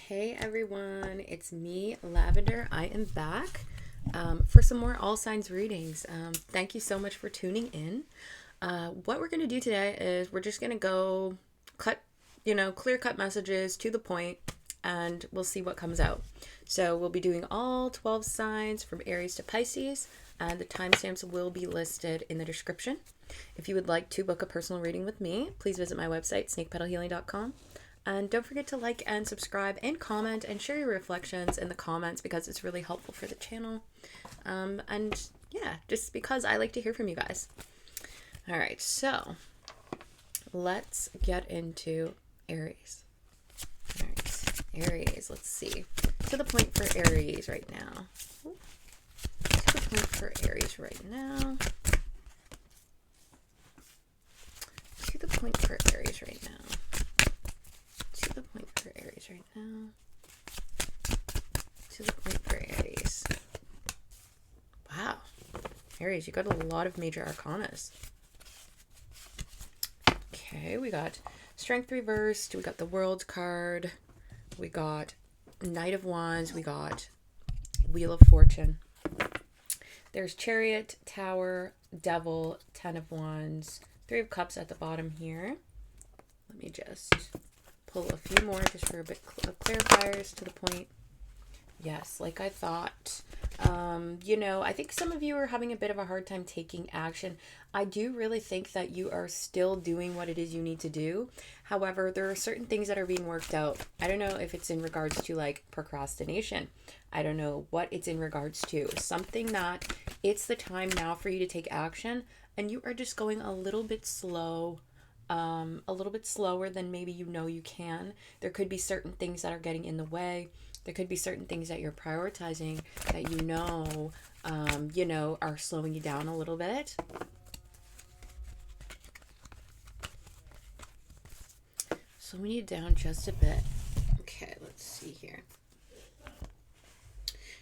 Hey everyone, it's me, Lavender. I am back for some more all signs readings. Thank you so much for tuning in. What we're going to do today is we're just going to go clear cut messages to the point, and we'll see what comes out. So we'll be doing all 12 signs from Aries to Pisces, and the timestamps will be listed in the description. If you would like to book a personal reading with me, please visit my website, snakepetalhealing.com. And don't forget to like and subscribe and comment and share your reflections in the comments because it's really helpful for the channel. And yeah, just because I like to hear from you guys. All right, so let's get into Aries. All right, Aries, let's see. To the point for Aries right now. To the point for Aries right now. To the point for Aries right now. To the point for Aries right now. To the point for Aries. Wow. Aries, you got a lot of major arcanas. Okay, we got Strength reversed. We got the World card. We got Knight of Wands. We got Wheel of Fortune. There's Chariot, Tower, Devil, Ten of Wands, Three of Cups at the bottom here. Let me just pull a few more just for a bit of clarifiers to the point. Yes, like I thought. I think some of you are having a bit of a hard time taking action. I do really think that you are still doing what it is you need to do. However, there are certain things that are being worked out. I don't know if it's in regards to like procrastination. I don't know what it's in regards to. Something that it's the time now for you to take action, and you are just going a little bit slow. A little bit slower than maybe you can. There could be certain things that are getting in the way. There could be certain things that you're prioritizing that are slowing you down a little bit. Slowing you down just a bit. Okay, let's see here.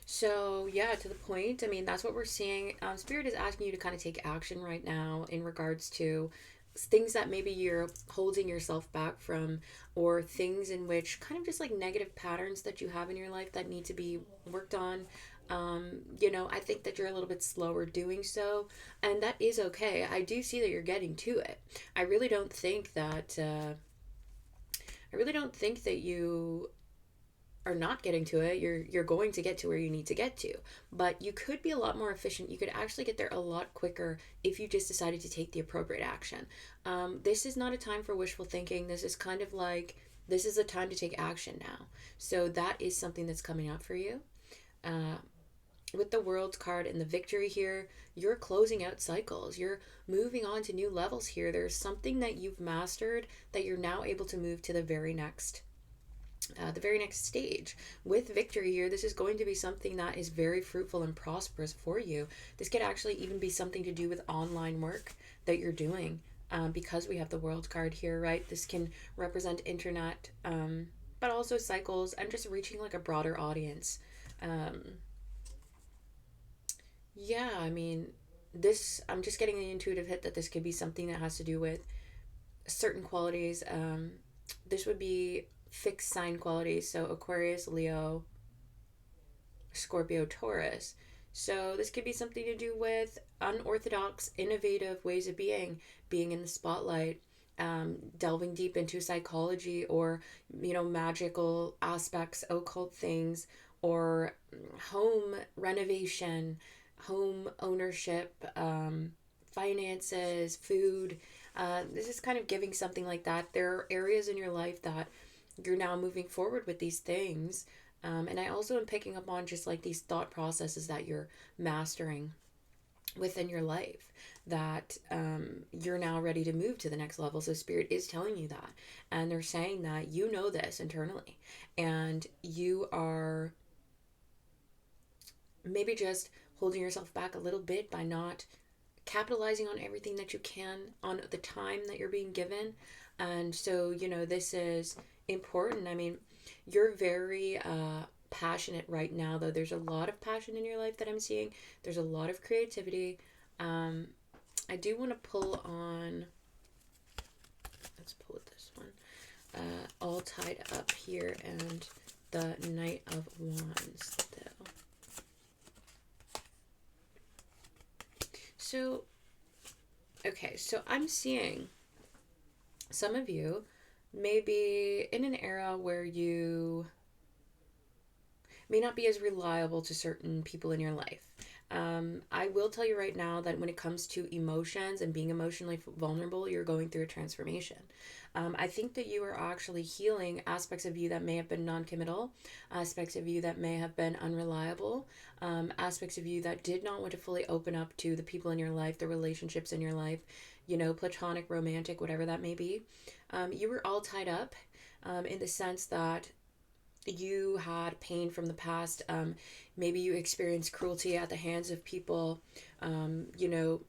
So, yeah, to the point. I mean, that's what we're seeing. Spirit is asking you to kind of take action right now in regards to things that maybe you're holding yourself back from, or things in which kind of just like negative patterns that you have in your life that need to be worked on. I think that you're a little bit slower doing so, and that is okay. I do see that you're getting to it. I really don't think that you are not getting to it. You're going to get to where you need to get to, but you could be a lot more efficient. You could actually get there a lot quicker if you just decided to take the appropriate action. This is not a time for wishful thinking. This is kind of like, this is a time to take action now. So that is something that's coming up for you. With the World card and the Victory here, you're closing out cycles. You're moving on to new levels here. There's something that you've mastered that you're now able to move to the very next stage. With Victory here, this is going to be something that is very fruitful and prosperous for you. This could actually even be something to do with online work that you're doing, because we have the World card here, right? This can represent internet, but also cycles and just reaching like a broader audience. I mean, I'm just getting the intuitive hit that this could be something that has to do with certain qualities. This would be fixed sign qualities, so Aquarius, Leo, Scorpio, Taurus. So this could be something to do with unorthodox, innovative ways of being in the spotlight, delving deep into psychology, or magical aspects, occult things, or home renovation, home ownership, finances, food. This is kind of giving something like that. There are areas in your life that you're now moving forward with these things. And I also am picking up on just like these thought processes that you're mastering within your life, that you're now ready to move to the next level. So Spirit is telling you that. And they're saying that you know this internally. And you are maybe just holding yourself back a little bit by not capitalizing on everything that you can on the time that you're being given. And so, this is important. I mean, you're very passionate right now, though. There's a lot of passion in your life that I'm seeing. There's a lot of creativity. I do want to pull on, let's pull this one, all tied up here, and the Knight of Wands, though. So, okay, so I'm seeing some of you may be in an era where you may not be as reliable to certain people in your life. I will tell you right now that when it comes to emotions and being emotionally vulnerable, you're going through a transformation. I think that you are actually healing aspects of you that may have been non-committal, aspects of you that may have been unreliable, aspects of you that did not want to fully open up to the people in your life, the relationships in your life, you know, platonic, romantic, whatever that may be. You were all tied up in the sense that you had pain from the past. Maybe you experienced cruelty at the hands of people, you know,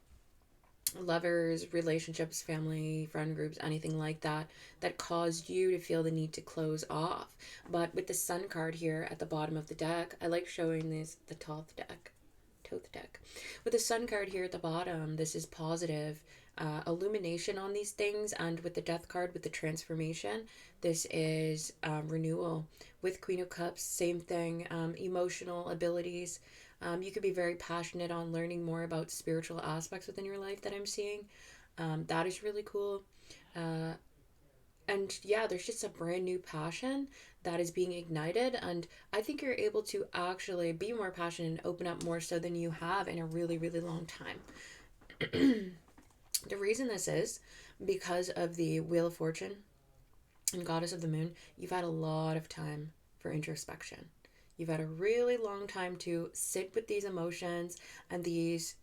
lovers, relationships, family, friend groups, anything like that, that caused you to feel the need to close off. But with the Sun card here at the bottom of the deck, I like showing this, the Toth deck. With the Sun card here at the bottom, this is positive illumination on these things, and with the Death card, with the transformation, this is renewal. With Queen of Cups, same thing, emotional abilities. You could be very passionate on learning more about spiritual aspects within your life that I'm seeing. That is really cool. And yeah, there's just a brand new passion that is being ignited, and I think you're able to actually be more passionate and open up more so than you have in a really, really long time. The reason this is because of the Wheel of Fortune and Goddess of the Moon. You've had a lot of time for introspection. You've had a really long time to sit with these emotions and these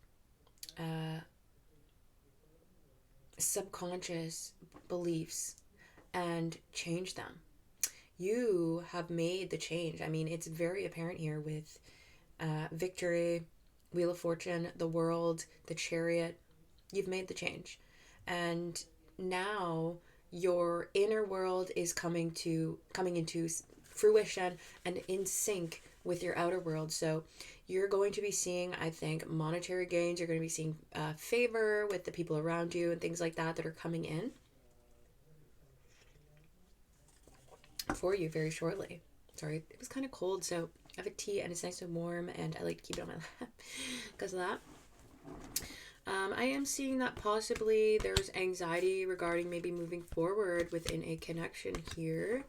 subconscious beliefs and change them. You have made the change. I mean, it's very apparent here with Victory, Wheel of Fortune, the World, the Chariot. You've made the change. And now your inner world is coming into fruition and in sync with your outer world. So you're going to be seeing, I think, monetary gains. You're going to be seeing favor with the people around you and things like that that are coming in for you very shortly. Sorry, it was kind of cold, so I have a tea and it's nice and warm, and I like to keep it on my lap because of that. I am seeing that possibly there's anxiety regarding maybe moving forward within a connection here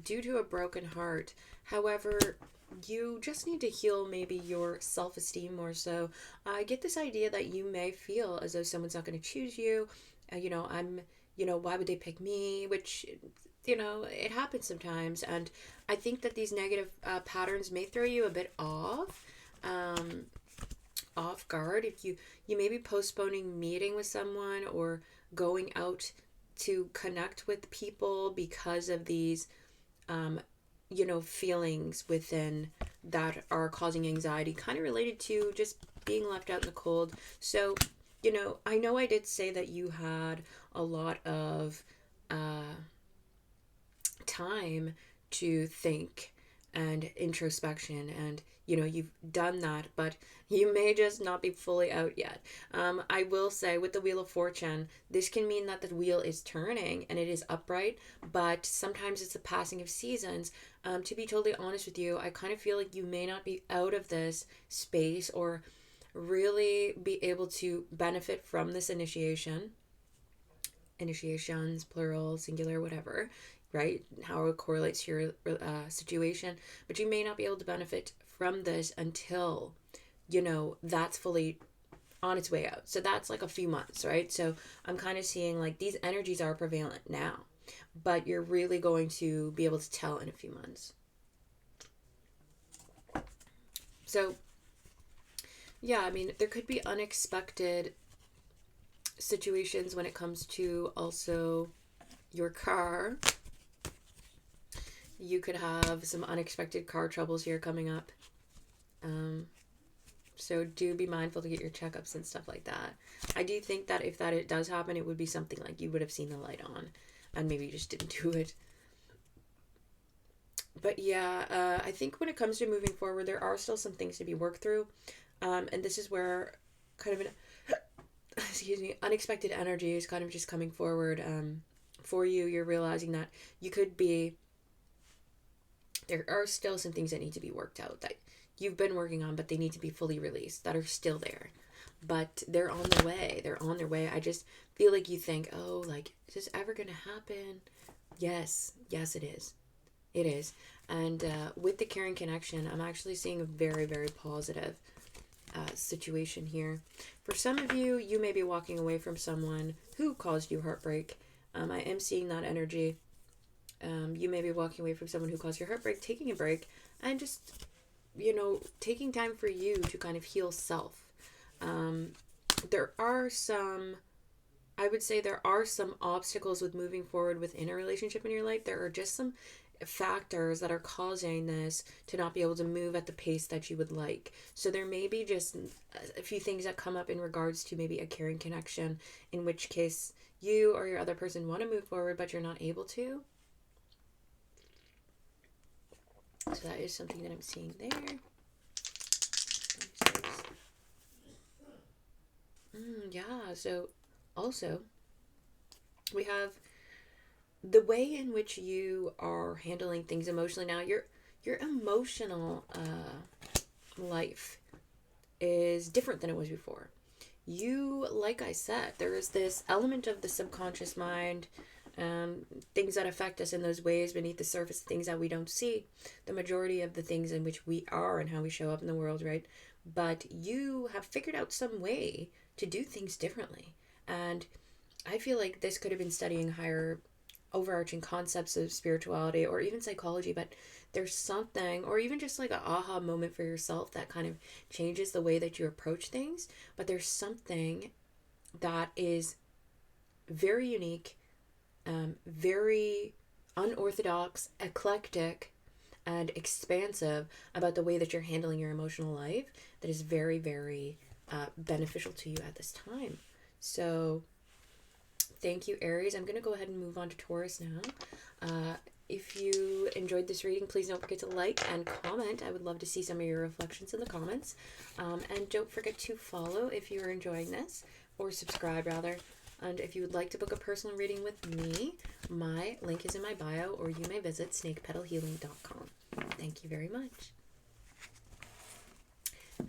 due to a broken heart. However, you just need to heal maybe your self-esteem more so. I get this idea that you may feel as though someone's not going to choose you. Why would they pick me? Which, it happens sometimes. And I think that these negative patterns may throw you a bit off guard. If you may be postponing meeting with someone or going out to connect with people because of these feelings within that are causing anxiety, kind of related to just being left out in the cold. So I know I did say that you had a lot of time to think and introspection, and you've done that, but you may just not be fully out yet. I will say with the Wheel of Fortune, this can mean that the wheel is turning and it is upright, but sometimes it's the passing of seasons. To be totally honest with you, I kind of feel like you may not be out of this space or really be able to benefit from this initiations, plural, singular, whatever, right? How it correlates to your situation. But you may not be able to benefit from this until, that's fully on its way out. So that's like a few months, right? So I'm kind of seeing like these energies are prevalent now, but you're really going to be able to tell in a few months. So, yeah, I mean, there could be unexpected situations when it comes to also your car. You could have some unexpected car troubles here coming up. So do be mindful to get your checkups and stuff like that. I do think that if it does happen, it would be something like you would have seen the light on and maybe you just didn't do it. But yeah, I think when it comes to moving forward, there are still some things to be worked through. And this is where kind of an unexpected energy is kind of just coming forward for you. You're realizing that you could be There are still some things that need to be worked out that you've been working on, but they need to be fully released, that are still there. But they're on their way. They're on their way. I just feel like you think, oh, like, is this ever going to happen? Yes. Yes, it is. It is. And with the caring connection, I'm actually seeing a very, very positive situation here. For some of you, you may be walking away from someone who caused you heartbreak. I am seeing that energy. You may be walking away from someone who caused your heartbreak, taking a break, and just, taking time for you to kind of heal self. There are some, I would say there are some obstacles with moving forward within a relationship in your life. There are just some factors that are causing this to not be able to move at the pace that you would like. So there may be just a few things that come up in regards to maybe a caring connection, in which case you or your other person want to move forward, but you're not able to. So that is something that I'm seeing there. Yeah, so also we have the way in which you are handling things emotionally now. Your emotional life is different than it was before. You, like I said, there is this element of the subconscious mind, things that affect us in those ways beneath the surface, things that we don't see, the majority of the things in which we are and how we show up in the world, right? But you have figured out some way to do things differently. And I feel like this could have been studying higher overarching concepts of spirituality or even psychology, but there's something, or even just like an aha moment for yourself that kind of changes the way that you approach things. But there's something that is very unique, very unorthodox, eclectic, and expansive about the way that you're handling your emotional life that is very, very beneficial to you at this time. So thank you, Aries. I'm going to go ahead and move on to Taurus now. If you enjoyed this reading, please don't forget to like and comment. I would love to see some of your reflections in the comments. And don't forget to follow if you're enjoying this, or subscribe rather. And if you would like to book a personal reading with me, my link is in my bio, or you may visit snakepetalhealing.com. Thank you very much.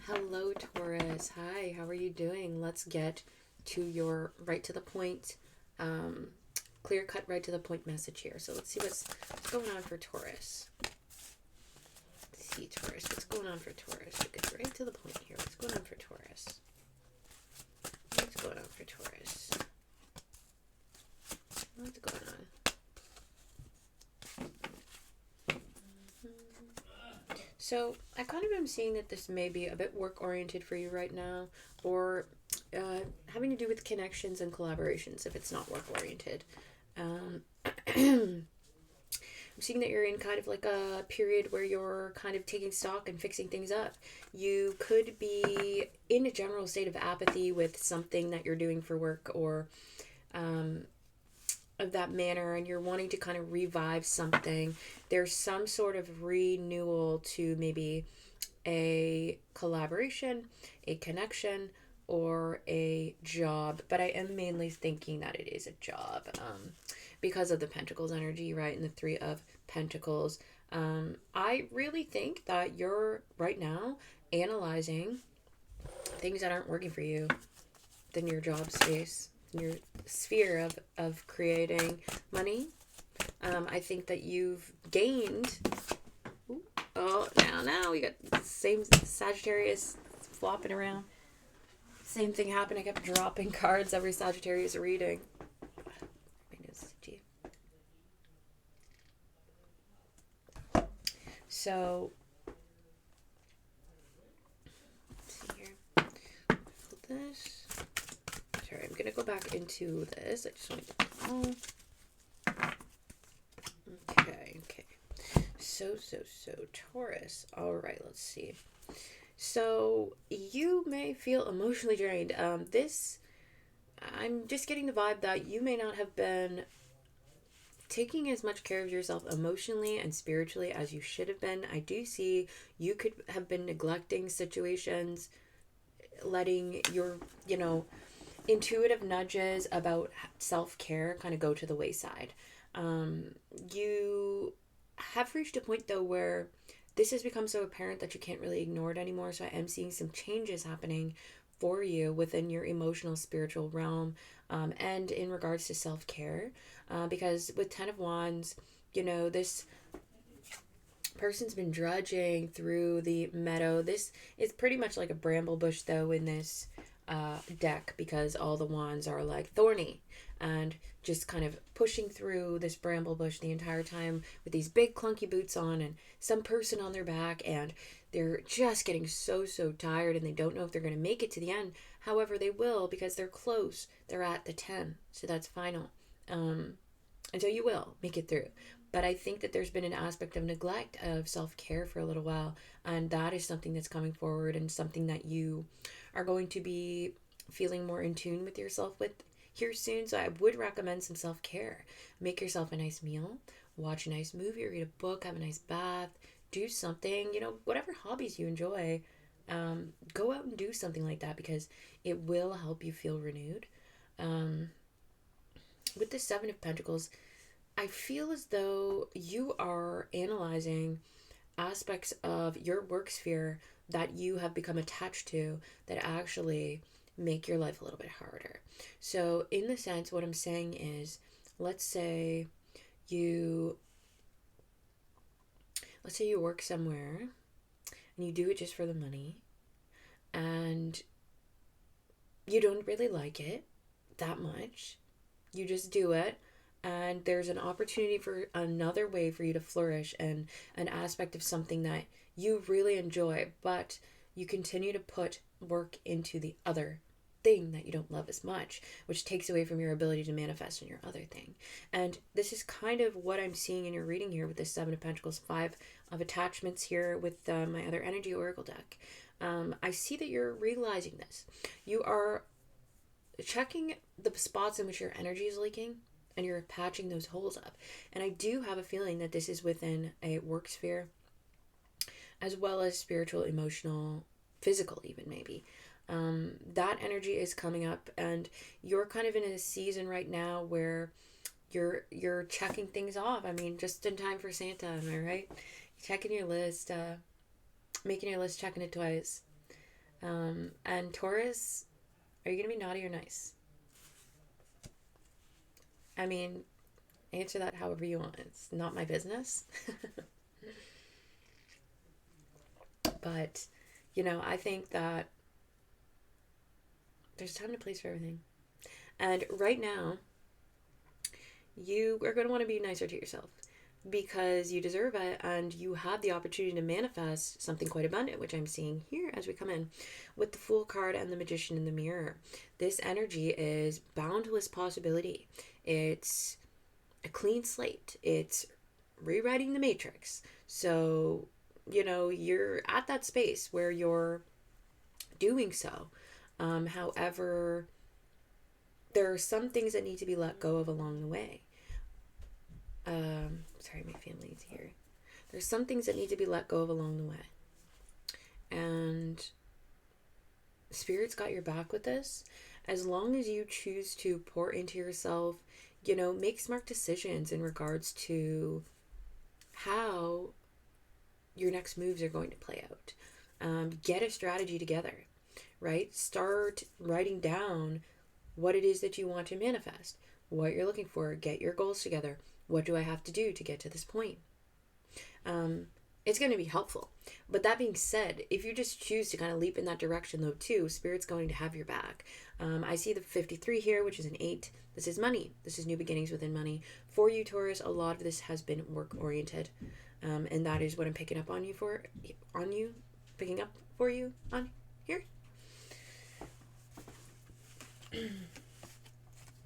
Hello, Taurus. Hi, how are you doing? Let's get to your right to the point, clear cut, right to the point message here. So let's see what's going on for Taurus. Let's see, Taurus. What's going on for Taurus? We'll get right to the point here. What's going on for Taurus? What's going on for Taurus? What's going on? So I kind of am seeing that this may be a bit work-oriented for you right now, or having to do with connections and collaborations if it's not work-oriented. I'm seeing that you're in kind of like a period where you're kind of taking stock and fixing things up. You could be in a general state of apathy with something that you're doing for work, or of that manner, and you're wanting to kind of revive something. There's some sort of renewal to maybe a collaboration, a connection, or a job, but I am mainly thinking that it is a job, because of the Pentacles energy, right, and the Three of Pentacles. I really think that you're right now analyzing things that aren't working for you in your job space, in your sphere of creating money. I think that you've gained. Now we got the same Sagittarius flopping around. Same thing happened. I kept dropping cards every Sagittarius reading. So, let's see here. Hold this. Sorry, I'm gonna go back into this. I just want to get them all. Okay. So, Taurus. All right, let's see. So, you may feel emotionally drained. I'm just getting the vibe that you may not have been taking as much care of yourself emotionally and spiritually as you should have been. I do see you could have been neglecting situations, letting your, intuitive nudges about self-care kind of go to the wayside. You have reached a point though where this has become so apparent that you can't really ignore it anymore. So I am seeing some changes happening for you within your emotional, spiritual realm, and in regards to self-care. Because with 10 of Wands, this person's been drudging through the meadow. This is pretty much like a bramble bush though in this deck, because all the wands are like thorny and just kind of pushing through this bramble bush the entire time with these big clunky boots on and some person on their back, and they're just getting so tired and they don't know if they're going to make it to the end. However, they will, because they're close. They're at the 10, so that's final. And so you will make it through. But I think that there's been an aspect of neglect of self-care for a little while, and that is something that's coming forward and something that you are going to be feeling more in tune with yourself with here soon. So I would recommend some self-care. Make yourself a nice meal, watch a nice movie, or read a book, have a nice bath, do something, whatever hobbies you enjoy, go out and do something like that, because it will help you feel renewed. With the 7 of Pentacles, I feel as though you are analyzing aspects of your work sphere that you have become attached to that actually make your life a little bit harder. So in the sense, what I'm saying is, let's say you work somewhere and you do it just for the money and you don't really like it that much. You just do it, and there's an opportunity for another way for you to flourish and an aspect of something that you really enjoy, but you continue to put work into the other thing that you don't love as much, which takes away from your ability to manifest in your other thing. And this is kind of what I'm seeing in your reading here with the 7 of Pentacles, 5 of attachments here with my other energy oracle deck. I see that you're realizing this. You are checking the spots in which your energy is leaking, and you're patching those holes up. And I do have a feeling that this is within a work sphere, as well as spiritual, emotional, physical even maybe. That energy is coming up, and you're kind of in a season right now where you're checking things off. I mean, just in time for Santa, am I right? Checking your list, making your list, checking it twice. And Taurus, are you going to be naughty or nice? I mean, answer that however you want. It's not my business. But, I think that there's a time and a place for everything. And right now, you are going to want to be nicer to yourself, because you deserve it, and you have the opportunity to manifest something quite abundant, which I'm seeing here as we come in with the Fool card and the Magician in the Mirror. This energy is boundless possibility. It's a clean slate. It's rewriting the matrix. So, you're at that space where you're doing so. However, there are some things that need to be let go of along the way. Sorry, my family's here. There's some things that need to be let go of along the way. And Spirit's got your back with this. As long as you choose to pour into yourself, make smart decisions in regards to how your next moves are going to play out. Get a strategy together, right? Start writing down what it is that you want to manifest, what you're looking for. Get your goals together. What do I have to do to get to this point? It's going to be helpful. But that being said, if you just choose to kind of leap in that direction though too, Spirit's going to have your back. I see the 53 here, which is an 8. This is money. This is new beginnings within money. For you, Taurus, a lot of this has been work oriented. And that is what I'm picking up on you for you on here.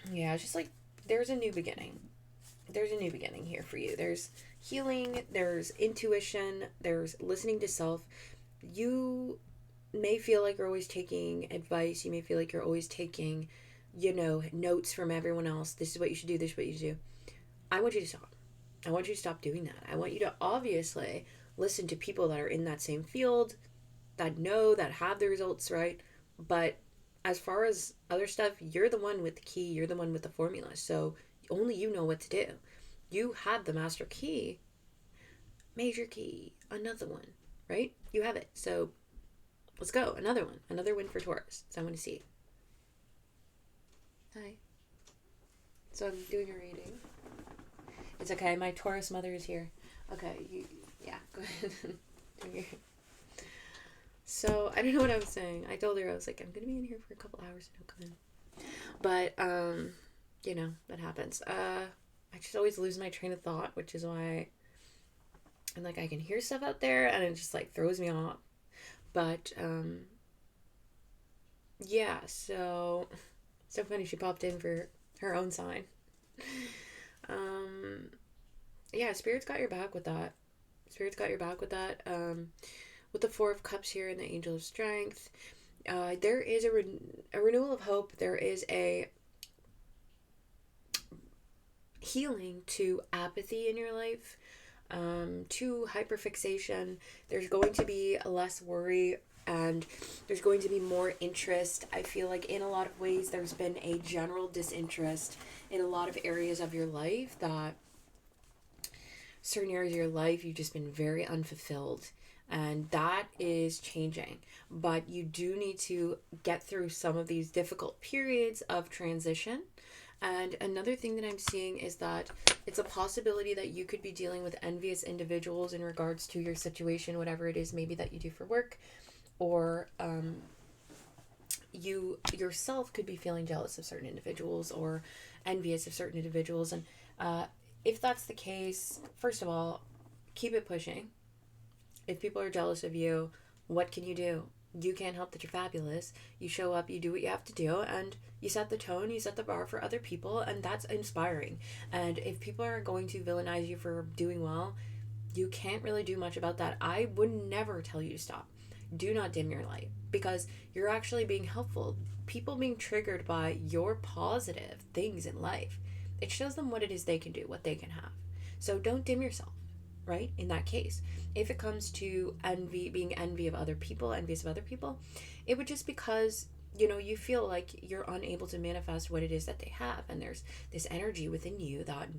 Yeah, it's just like there's a new beginning. There's a new beginning here for you. There's healing, there's intuition, there's listening to self. You may feel like you're always taking advice. You may feel like you're always taking, notes from everyone else. This is what you should do. This is what you should do. I want you to stop. I want you to stop doing that. I want you to obviously listen to people that are in that same field, that have the results, right? But as far as other stuff, you're the one with the key. You're the one with the formula. So only you know what to do. You have the master key, Major key. Another one, right? You have it. So let's go. Another one. Another win for Taurus. So I'm going to see. Hi. So I'm doing a reading. It's okay. My Taurus mother is here. Okay. Yeah, go ahead. So I don't know what I was saying. I told her, I was like, I'm going to be in here for a couple hours and I'll come in. But, you know, that happens. I just always lose my train of thought, which is why I'm like, I can hear stuff out there and it just like throws me off. But, yeah, so funny. She popped in for her own sign. Yeah, Spirit's got your back with that. Spirit's got your back with that. With the Four of Cups here and the Angel of Strength, there is a renewal of hope. There is a healing to apathy in your life, to hyperfixation. There's going to be less worry and there's going to be more interest. I feel like in a lot of ways there's been a general disinterest in a lot of areas of your life, that certain areas of your life you've just been very unfulfilled, and that is changing. But you do need to get through some of these difficult periods of transition. And another thing that I'm seeing is that it's a possibility that you could be dealing with envious individuals in regards to your situation, whatever it is maybe that you do for work, or you yourself could be feeling jealous of certain individuals or envious of certain individuals. And if that's the case, first of all, keep it pushing. If people are jealous of you, what can you do? You can't help that you're fabulous. You show up, you do what you have to do, and you set the tone, you set the bar for other people, and that's inspiring. And if people are going to villainize you for doing well, you can't really do much about that. I would never tell you to stop. Do not dim your light, because you're actually being helpful. People being triggered by your positive things in life, it shows them what it is they can do, what they can have. So don't dim yourself, right? In that case, if it comes to envy, being envious of other people, it would just because, you know, you feel like you're unable to manifest what it is that they have. And there's this energy within you that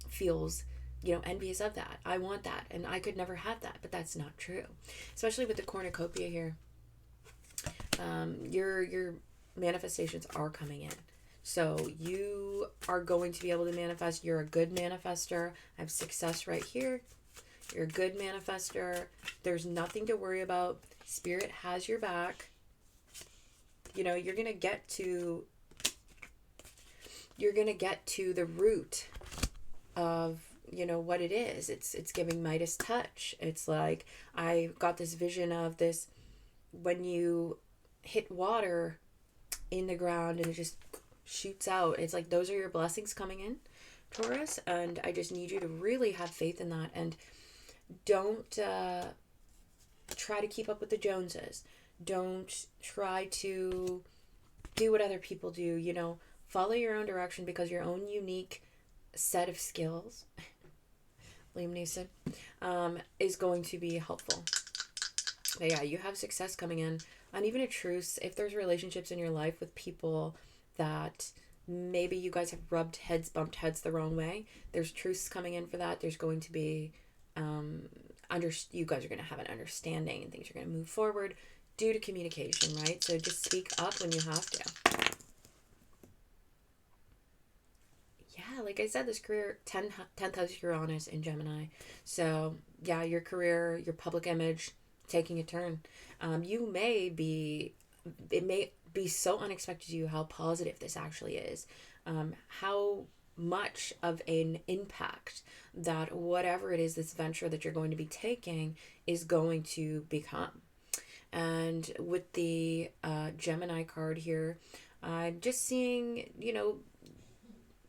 feels, you know, envious of that. I want that and I could never have that, but that's not true. Especially with the cornucopia here. Your manifestations are coming in. So you are going to be able to manifest. You're a good manifester. I have success right here. You're a good manifester. There's nothing to worry about. Spirit has your back. You know, you're going to get to the root of, you know, what it is. It's giving Midas touch. It's like, I got this vision of this, when you hit water in the ground and it just shoots out. It's like, those are your blessings coming in, Taurus. And I just need you to really have faith in that. And don't try to keep up with the Joneses. Don't try to do what other people do. You know, follow your own direction, because your own unique set of skills, Liam Neeson, is going to be helpful. But yeah, you have success coming in. And even a truce, if there's relationships in your life with people that maybe you guys have bumped heads the wrong way, there's truce coming in for that. There's going to be you guys are going to have an understanding, and things are going to move forward due to communication, right? So just speak up when you have to. Yeah, like I said, this career, 10th house Uranus in Gemini. So yeah, your career, your public image taking a turn. It may be so unexpected to you how positive this actually is. How much of an impact that whatever it is, this venture that you're going to be taking is going to become. And with the Gemini card here, I'm just seeing, you know,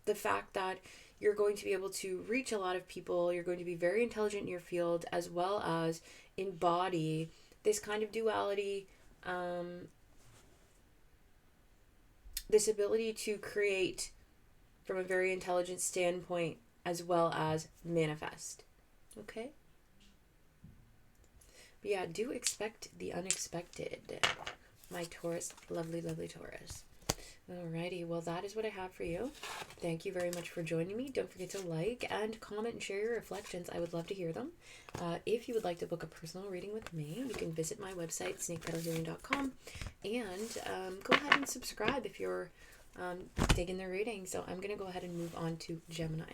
the fact that you're going to be able to reach a lot of people. You're going to be very intelligent in your field, as well as embody this kind of duality, this ability to create from a very intelligent standpoint, as well as manifest. Okay? But yeah, do expect the unexpected, my Taurus, lovely, lovely Taurus. Alrighty, well that is what I have for you. Thank you very much for joining me. Don't forget to like and comment and share your reflections. I would love to hear them. If you would like to book a personal reading with me, you can visit my website, snakepetalhealing.com, and go ahead and subscribe if you're digging the reading. So I'm going to go ahead and move on to Gemini.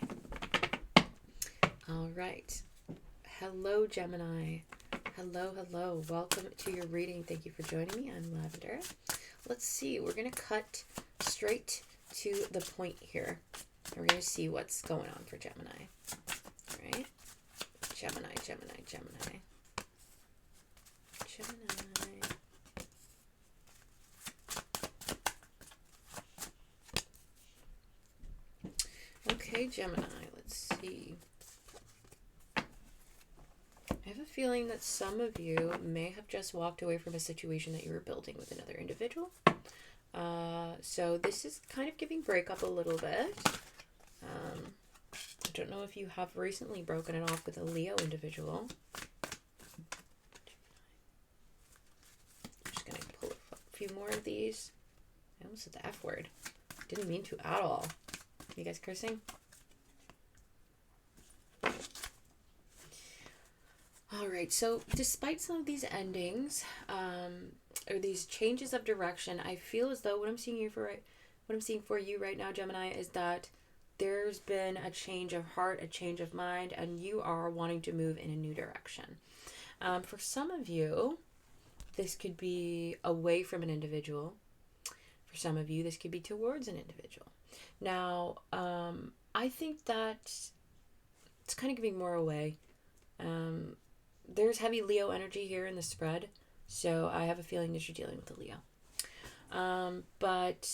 Alright. Hello, Gemini. Hello, hello. Welcome to your reading. Thank you for joining me. I'm Lavender. Let's see. We're going to cut straight to the point here. We're going to see what's going on for Gemini. All right. Gemini, Gemini, Gemini. Gemini. Okay, Gemini. Let's see. I have a feeling that some of you may have just walked away from a situation that you were building with another individual. So this is kind of giving breakup a little bit. I don't know if you have recently broken it off with a Leo individual. I'm just going to pull a few more of these. I almost said the F word. Didn't mean to at all. You guys cursing? Alright, so despite some of these endings, or these changes of direction, I feel as though what I'm seeing for you right now, Gemini, is that there's been a change of heart, a change of mind, and you are wanting to move in a new direction. For some of you, this could be away from an individual. For some of you, this could be towards an individual. Now, I think that it's kind of giving more away. There's heavy Leo energy here in the spread, so I have a feeling that you're dealing with a Leo. But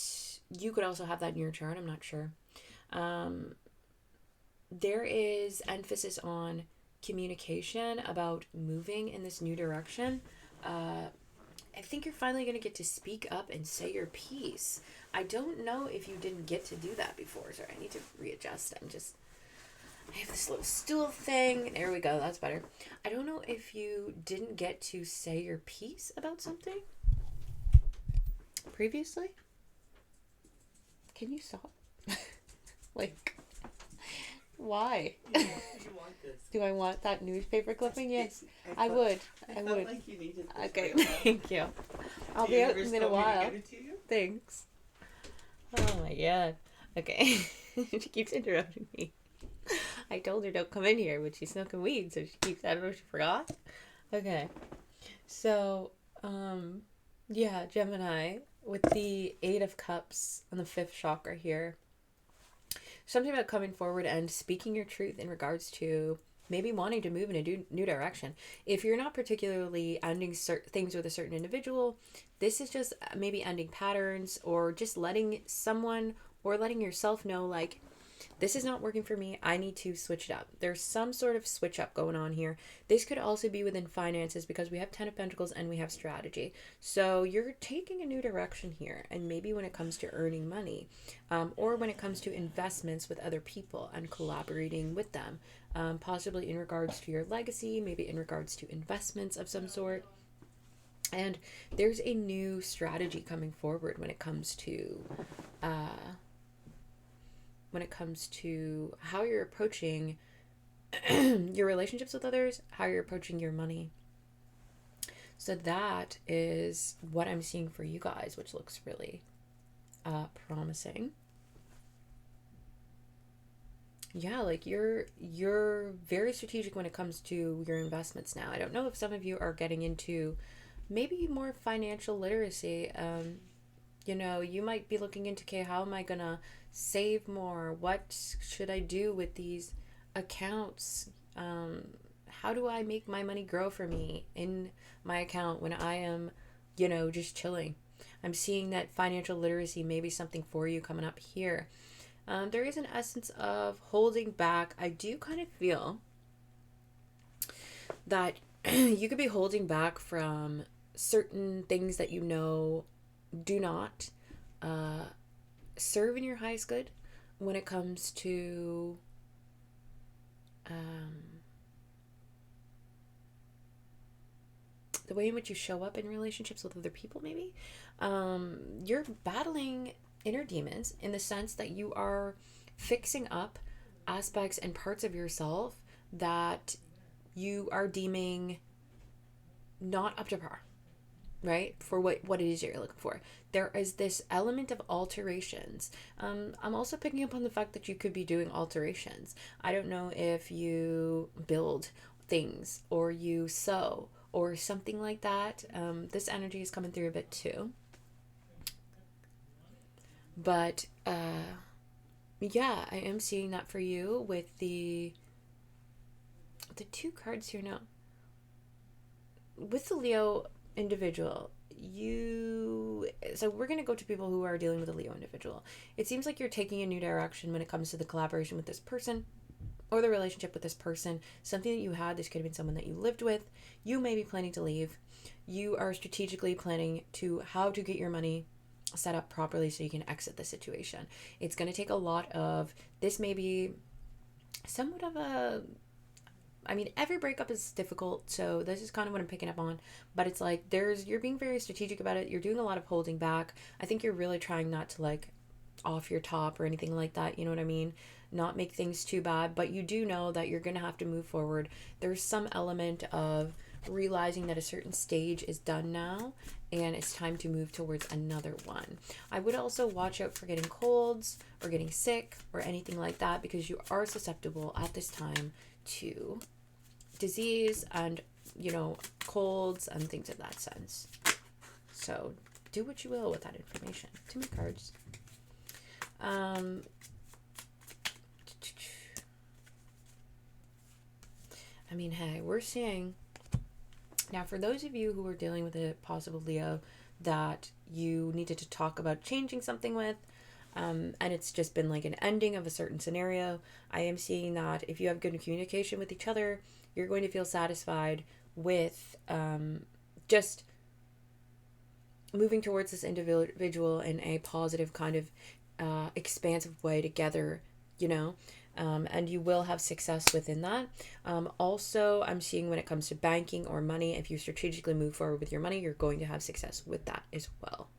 you could also have that in your chart, I'm not sure. There is emphasis on communication about moving in this new direction. I think you're finally going to get to speak up and say your piece. I don't know if you didn't get to do that before. Sorry, I need to readjust. I have this little stool thing. There we go. That's better. I don't know if you didn't get to say your piece about something previously. Can you stop? Like, why? You want this. Do I want that newspaper clipping? Yes, I would. I would. Like you needed this. Okay, right thank you. I'll be out in a while. Give it to you? Thanks. Oh my god. Okay. She keeps interrupting me. I told her don't come in here, but she's smoking weed, so she keeps, I don't know if she forgot. Okay. So, yeah, Gemini, with the 8 of Cups on the 5th chakra here. Something about coming forward and speaking your truth in regards to maybe wanting to move in a new direction. If you're not particularly ending things with a certain individual, this is just maybe ending patterns or just letting someone or letting yourself know, like, this is not working for me. I need to switch it up. There's some sort of switch up going on here. This could also be within finances because we have 10 of Pentacles and we have strategy. So you're taking a new direction here. And maybe when it comes to earning money, or when it comes to investments with other people and collaborating with them, possibly in regards to your legacy, maybe in regards to investments of some sort. And there's a new strategy coming forward when it comes to how you're approaching your relationships with others, how you're approaching your money. So that is what I'm seeing for you guys, which looks really promising. Yeah, like you're very strategic when it comes to your investments now. I don't know if some of you are getting into maybe more financial literacy. You know, you might be looking into, okay, how am I gonna save more? What should I do with these accounts? How do I make my money grow for me in my account when I am, you know, just chilling? I'm seeing that financial literacy may be something for you coming up here. There is an essence of holding back. I do kind of feel that you could be holding back from certain things that you know do not serve in your highest good when it comes to the way in which you show up in relationships with other people. Maybe you're battling inner demons in the sense that you are fixing up aspects and parts of yourself that you are deeming not up to par, right? For what it is you're looking for. There is this element of alterations. I'm also picking up on the fact that you could be doing alterations. I don't know if you build things or you sew or something like that. This energy is coming through a bit too. But yeah, I am seeing that for you with the two cards here now. With the Leo individual, so we're going to go to people who are dealing with a Leo individual. It seems like you're taking a new direction when it comes to the collaboration with this person or the relationship with this person. Something that you had, this could have been someone that you lived with. You may be planning to leave. You are strategically planning to how to get your money set up properly so you can exit the situation. It's going to take a lot of, this may be somewhat of a, I mean, every breakup is difficult, so this is kind of what I'm picking up on, but it's like you're being very strategic about it. You're doing a lot of holding back. I think you're really trying not to like off your top or anything like that, you know what I mean? Not make things too bad, but you do know that you're going to have to move forward. There's some element of realizing that a certain stage is done now and it's time to move towards another one. I would also watch out for getting colds or getting sick or anything like that, because you are susceptible at this time to disease and, you know, colds and things of that sense. So do what you will with that information. Too many cards. I mean, hey, we're seeing now, for those of you who are dealing with a possible Leo that you needed to talk about changing something with, and it's just been like an ending of a certain scenario, I am seeing that if you have good communication with each other, you're going to feel satisfied with just moving towards this individual in a positive kind of expansive way together, you know, and you will have success within that. Also, I'm seeing when it comes to banking or money, if you strategically move forward with your money, you're going to have success with that as well.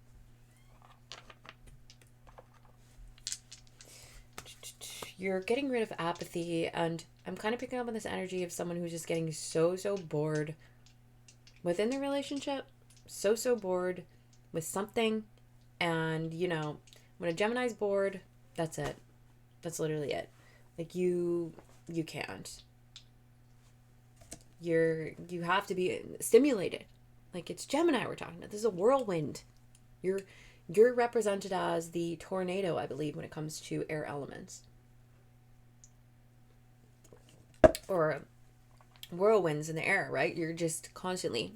You're getting rid of apathy, and I'm kind of picking up on this energy of someone who's just getting so bored within the relationship, so bored with something, and, you know, when a Gemini's bored, that's it. That's literally it. Like, you can't. You have to be stimulated. Like, it's Gemini we're talking about. This is a whirlwind. You're represented as the tornado, I believe, when it comes to air elements. Or whirlwinds in the air, right? You're just constantly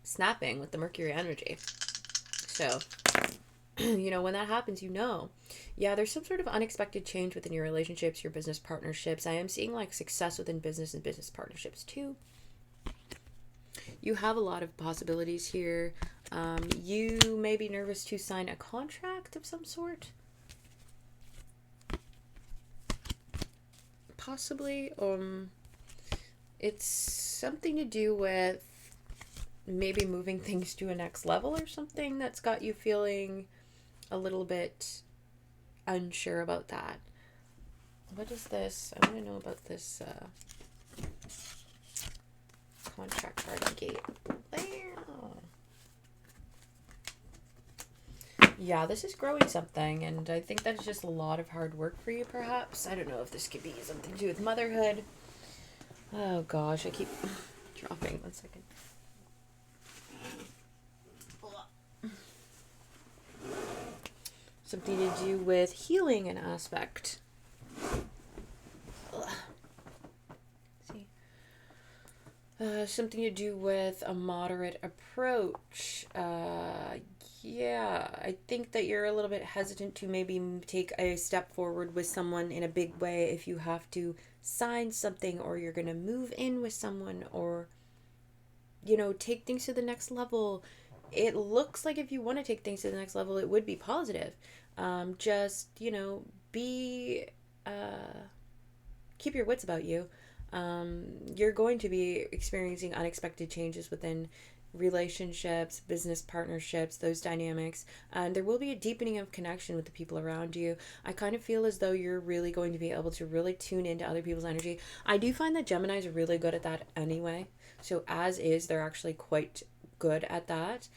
snapping with the Mercury energy. So, you know, when that happens, you know. Yeah, there's some sort of unexpected change within your relationships, your business partnerships. I am seeing like success within business and business partnerships too. You have a lot of possibilities here. You may be nervous to sign a contract of some sort. Possibly. It's something to do with maybe moving things to a next level or something that's got you feeling a little bit unsure about that. What is this? I want to know about this contract card gate. Yeah, this is growing something, and I think that's just a lot of hard work for you, perhaps. I don't know if this could be something to do with motherhood. Oh gosh, I keep dropping. 1 second. Something to do with healing an aspect. See. Something to do with a moderate approach. Yeah, I think that you're a little bit hesitant to maybe take a step forward with someone in a big way if you have to sign something, or you're going to move in with someone, or, you know, take things to the next level. It looks like if you want to take things to the next level, it would be positive. Just, you know, keep your wits about you. You're going to be experiencing unexpected changes within relationships, business partnerships, those dynamics. And there will be a deepening of connection with the people around you. I kind of feel as though you're really going to be able to really tune into other people's energy. I do find that Geminis are really good at that anyway. So as is, they're actually quite good at that.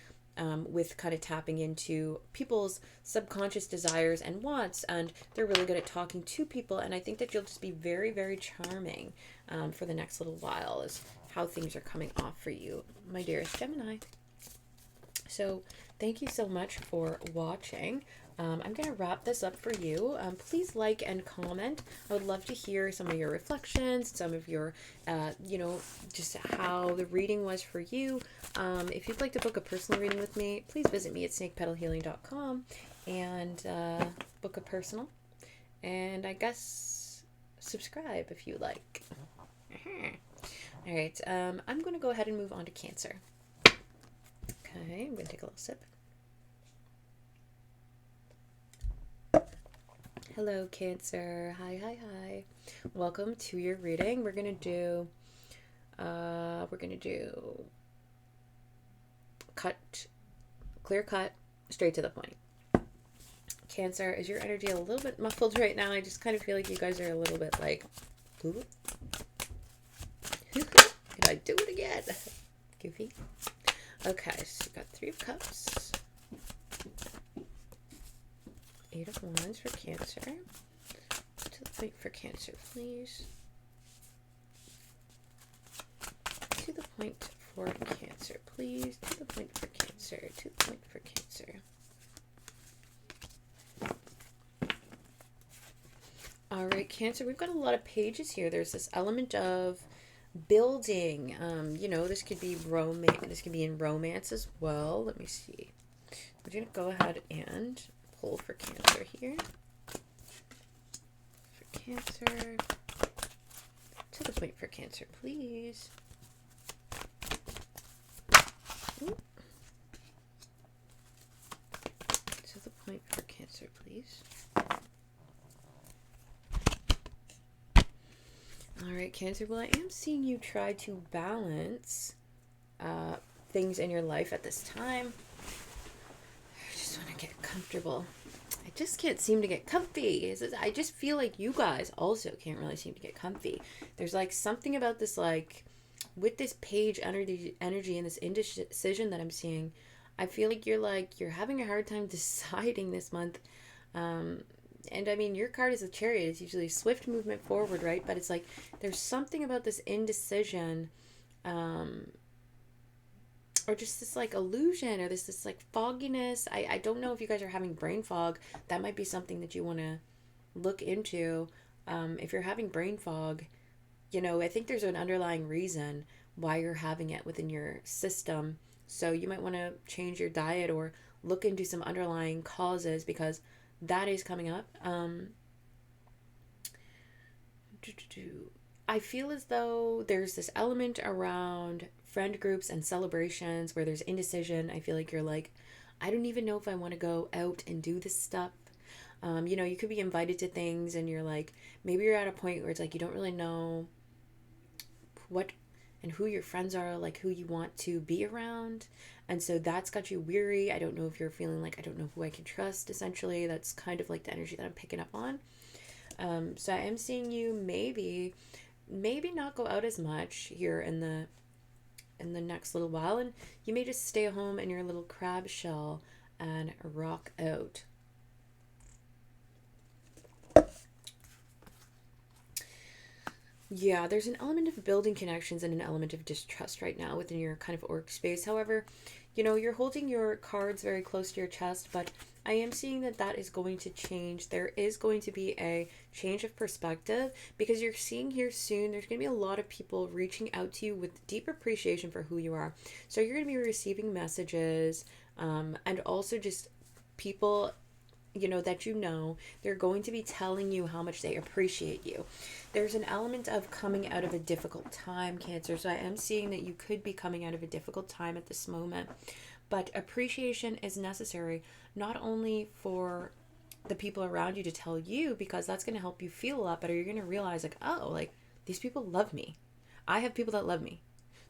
With kind of tapping into people's subconscious desires and wants, and they're really good at talking to people. And I think that you'll just be very, very charming for the next little while, is how things are coming off for you, my dearest Gemini. So thank you so much for watching. I'm going to wrap this up for you. Please like and comment. I would love to hear some of your reflections, some of your, just how the reading was for you. If you'd like to book a personal reading with me, please visit me at snakepetalhealing.com and book a personal. And I guess subscribe if you like. All right, I'm going to go ahead and move on to Cancer. Okay, I'm going to take a little sip. Hello, Cancer. Hi. Welcome to your reading. We're gonna do clear cut, straight to the point. Cancer, is your energy a little bit muffled right now? I just kind of feel like you guys are a little bit like, ooh. Did I do it again? Goofy. Okay, so you got 3 of Cups. 8 of Wands for Cancer. To the point for Cancer, please. To the point for Cancer, please. To the point for Cancer. To the point for Cancer. All right, Cancer, we've got a lot of pages here. There's this element of building. This could be romance. This could be in romance as well. Let me see. We're going to go ahead and pull for Cancer here. For Cancer. To the point for Cancer, please. Ooh. To the point for Cancer, please. All right, Cancer. Well, I am seeing you try to balance things in your life at this time. I just want to get comfortable. I just can't seem to get comfy. I just feel like you guys also can't really seem to get comfy. There's like something about this, like with this page energy and this indecision that I'm seeing. I feel like you're having a hard time deciding this month. And I mean, your card is a Chariot. It's usually swift movement forward, right? But it's like there's something about this indecision, or just this like illusion, or this like fogginess. I don't know if you guys are having brain fog. That might be something that you want to look into. If you're having brain fog, I think there's an underlying reason why you're having it within your system. So you might want to change your diet or look into some underlying causes, because that is coming up. I feel as though there's this element around friend groups and celebrations where there's indecision. I feel like you're like, I don't even know if I want to go out and do this stuff. You could be invited to things and you're like, maybe you're at a point where it's like you don't really know what and who your friends are, like who you want to be around. And so that's got you weary. I don't know if you're feeling like, I don't know who I can trust, essentially. That's kind of like the energy that I'm picking up on. So I am seeing you maybe not go out as much here in the next little while. And you may just stay home in your little crab shell and rock out. Yeah, there's an element of building connections and an element of distrust right now within your kind of workspace. However, you're holding your cards very close to your chest, but I am seeing that is going to change. There is going to be a change of perspective, because you're seeing here soon, there's going to be a lot of people reaching out to you with deep appreciation for who you are. So you're going to be receiving messages, and also just people that they're going to be telling you how much they appreciate you. There's an element of coming out of a difficult time, Cancer. So I am seeing that you could be coming out of a difficult time at this moment. But appreciation is necessary, not only for the people around you to tell you, because that's going to help you feel a lot better. You're going to realize like, oh, like these people love me. I have people that love me.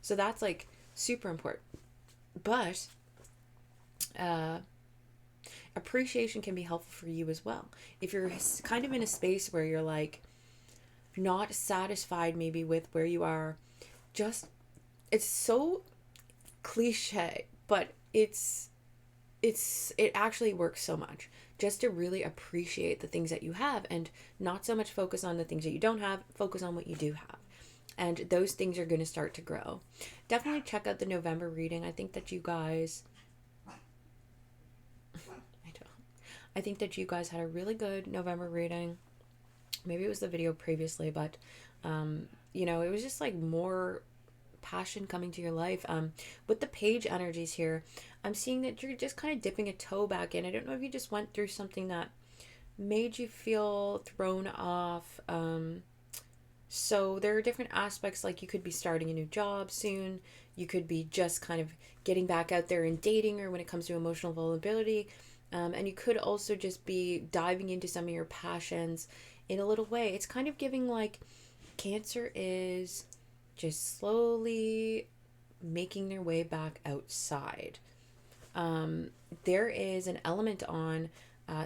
So that's like super important. But appreciation can be helpful for you as well. If you're kind of in a space where you're like not satisfied maybe with where you are, just, it's so cliche, but it actually works so much, just to really appreciate the things that you have and not so much focus on the things that you don't have, focus on what you do have. And those things are going to start to grow. Definitely check out the November reading. I think that you guys had a really good November reading. Maybe it was the video previously, but it was just like more passion coming to your life. With the page energies here, I'm seeing that you're just kind of dipping a toe back in. I don't know if you just went through something that made you feel thrown off. So there are different aspects, like you could be starting a new job soon. You could be just kind of getting back out there and dating, or when it comes to emotional vulnerability. And you could also just be diving into some of your passions in a little way. It's kind of giving like Cancer is just slowly making their way back outside. There is an element on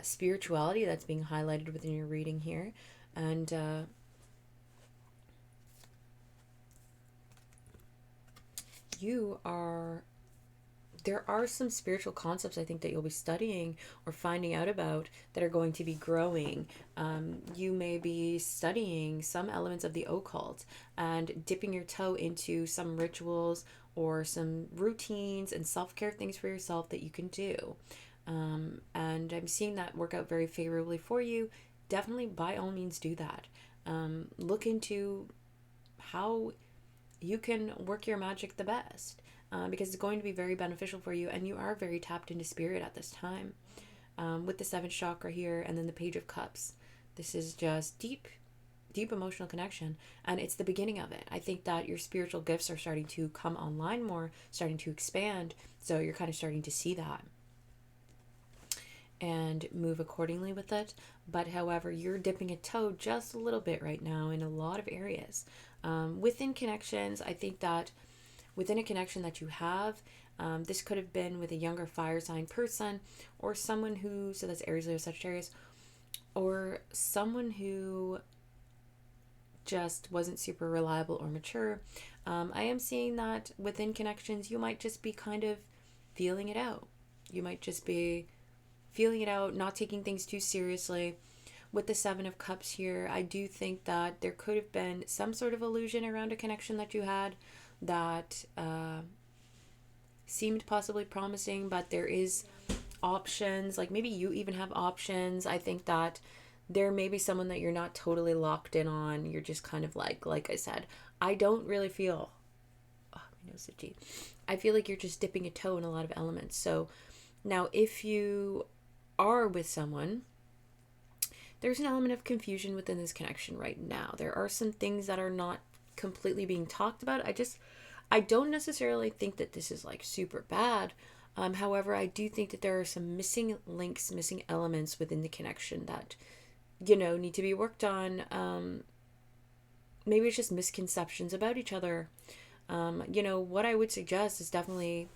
spirituality that's being highlighted within your reading here. And there are some spiritual concepts I think that you'll be studying or finding out about that are going to be growing. You may be studying some elements of the occult and dipping your toe into some rituals or some routines and self-care things for yourself that you can do. And I'm seeing that work out very favorably for you. Definitely, by all means, do that. Look into how you can work your magic the best, because it's going to be very beneficial for you, and you are very tapped into spirit at this time. With the 7th chakra here and then the Page of Cups, this is just deep emotional connection, and it's the beginning of it. I think that your spiritual gifts are starting to come online more, starting to expand, so you're kind of starting to see that and move accordingly with it. But however, you're dipping a toe just a little bit right now in a lot of areas. Within connections, I think that within a connection that you have, this could have been with a younger fire sign person, or someone who, so that's Aries, Leo, Sagittarius, or someone who just wasn't super reliable or mature. I am seeing that within connections, you might just be kind of feeling it out. You might just be feeling it out, not taking things too seriously. With the 7 of Cups here, I do think that there could have been some sort of illusion around a connection that you had that seemed possibly promising, but there is options. Like maybe you even have options. I think that there may be someone that you're not totally locked in on. You're just kind of like I said, I don't really feel, oh, my nose is itchy. I feel like you're just dipping a toe in a lot of elements. So now if you are with someone, there's an element of confusion within this connection right now. There are some things that are not completely being talked about. I don't necessarily think that this is like super bad. However, I do think that there are some missing links, missing elements within the connection that, need to be worked on. Maybe it's just misconceptions about each other. What I would suggest is definitely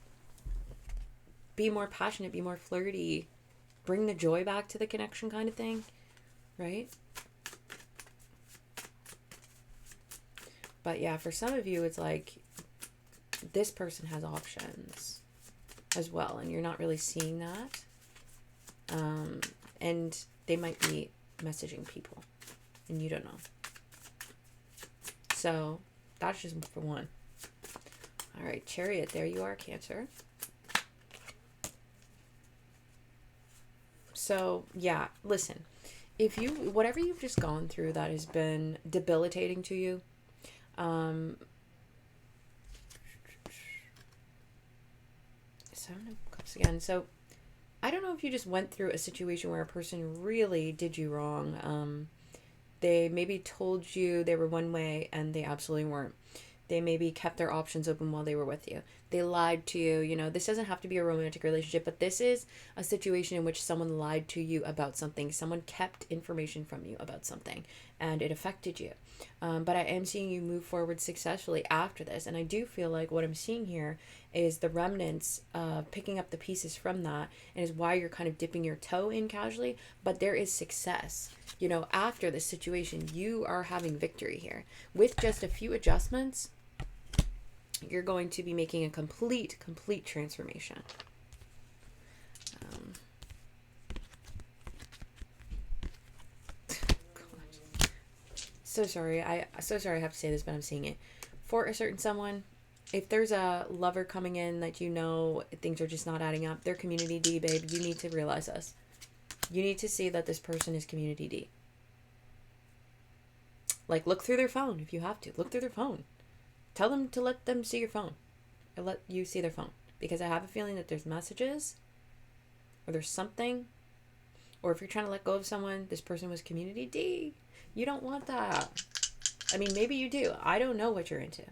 be more passionate, be more flirty, bring the joy back to the connection kind of thing. Right? But yeah, for some of you, it's like this person has options as well, and you're not really seeing that. And they might be messaging people, and you don't know. So that's just for one. All right, Chariot, there you are, Cancer. So yeah, listen. If you, whatever you've just gone through that has been debilitating to you, Seven of Cups again. So I don't know if you just went through a situation where a person really did you wrong. They maybe told you they were one way and they absolutely weren't. They maybe kept their options open while they were with you. They lied to you. This doesn't have to be a romantic relationship, but this is a situation in which someone lied to you about something. Someone kept information from you about something. and it affected you. But I am seeing you move forward successfully after this. And I do feel like what I'm seeing here is the remnants of picking up the pieces from that, and is why you're kind of dipping your toe in casually. But there is success. You know, after this situation, you are having victory here. With just a few adjustments, you're going to be making a complete transformation. So sorry I have to say this, but I'm seeing it. For a certain someone, if there's a lover coming in that you know things are just not adding up, they're community D, babe. You need to realize this. You need to see that this person is community D. Like, look through their phone if you have to. Look through their phone. Tell them to let them see your phone. Or let you see their phone. Because I have a feeling that there's messages, or there's something, or if you're trying to let go of someone, this person was community D. You don't want that. I mean, maybe you do. I don't know what you're into.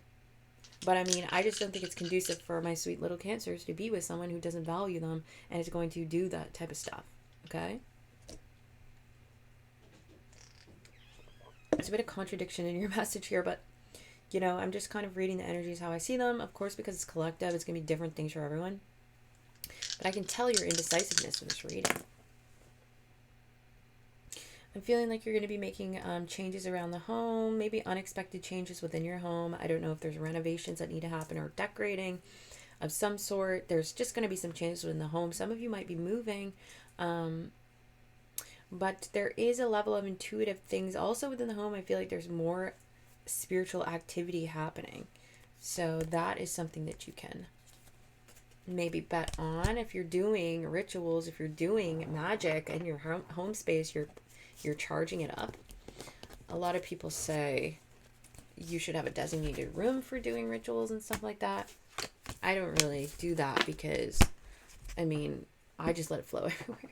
But I mean, I just don't think it's conducive for my sweet little Cancers to be with someone who doesn't value them and is going to do that type of stuff. Okay? There's a bit of contradiction in your message here, but, you know, I'm just kind of reading the energies how I see them. Of course, because it's collective, it's going to be different things for everyone. But I can tell your indecisiveness in this reading. I'm feeling like you're going to be making changes around the home, maybe unexpected changes within your home. I don't know if there's renovations that need to happen or decorating of some sort. There's just going to be some changes within the home. Some of you might be moving, but there is a level of intuitive things also within the home. I feel like there's more spiritual activity happening. So that is something that you can maybe bet on. If you're doing rituals, if you're doing magic in your home space, you're charging it up. A lot of people say you should have a designated room for doing rituals and stuff like that. I don't really do that because, I mean, I just let it flow everywhere.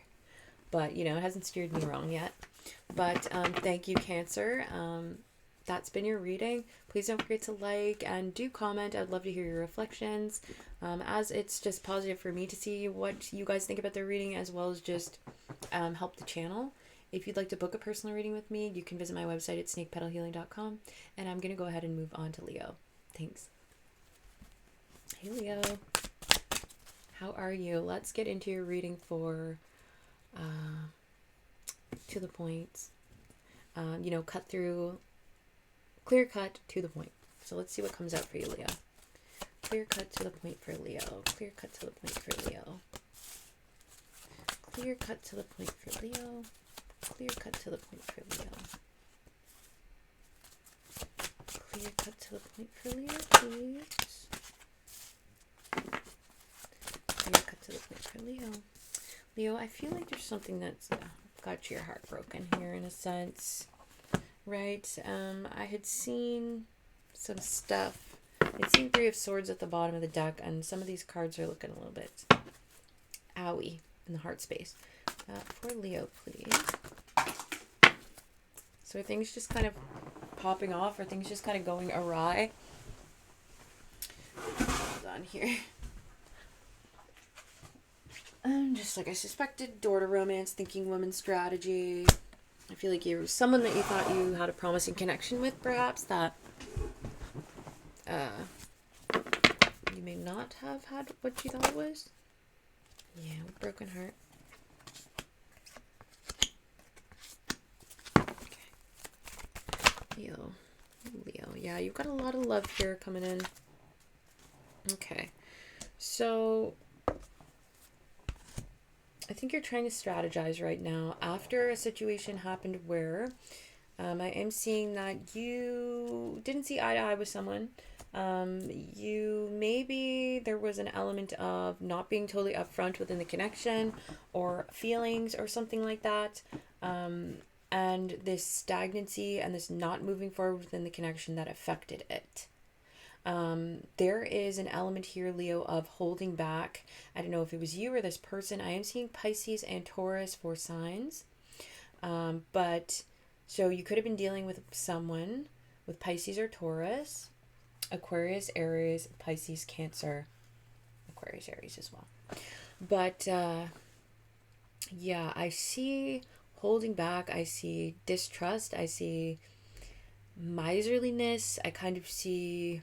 But, you know, it hasn't steered me wrong yet. But thank you, Cancer. That's been your reading. Please don't forget to like and do comment. I'd love to hear your reflections, as it's just positive for me to see what you guys think about the reading, as well as just help the channel. If you'd like to book a personal reading with me, you can visit my website at snakepetalhealing.com. And I'm going to go ahead and move on to Leo. Thanks. Hey, Leo. How are you? Let's get into your reading for to the point. You know, cut through, clear cut to the point. So let's see what comes out for you, Leo. Clear cut to the point for Leo. Clear cut to the point for Leo. Clear cut to the point for Leo. Clear cut to the point for Leo. Clear cut to the point for Leo, please. Clear cut to the point for Leo. Leo, I feel like there's something that's got your heart broken here in a sense, right? I had seen some stuff. I'd seen 3 of Swords at the bottom of the deck, and some of these cards are looking a little bit owie in the heart space. For Leo, please. So are things just kind of popping off? Are things just kind of going awry? Hold on here. Just like I suspected, door to romance, thinking woman strategy. I feel like you're someone that you thought you had a promising connection with, perhaps, that you may not have had what you thought it was. Yeah, broken heart. Leo. Yeah, you've got a lot of love here coming in. Okay. So I think you're trying to strategize right now after a situation happened where I am seeing that you didn't see eye to eye with someone. Maybe there was an element of not being totally upfront within the connection or feelings or something like that. And this stagnancy and this not moving forward within the connection that affected it. There is an element here, Leo, of holding back. I don't know if it was you or this person. I am seeing Pisces and Taurus for signs. But so you could have been dealing with someone with Pisces or Taurus, Aquarius, Aries, Pisces, Cancer, Aquarius, Aries as well. But yeah, I see holding back. I see distrust. I see miserliness. I kind of see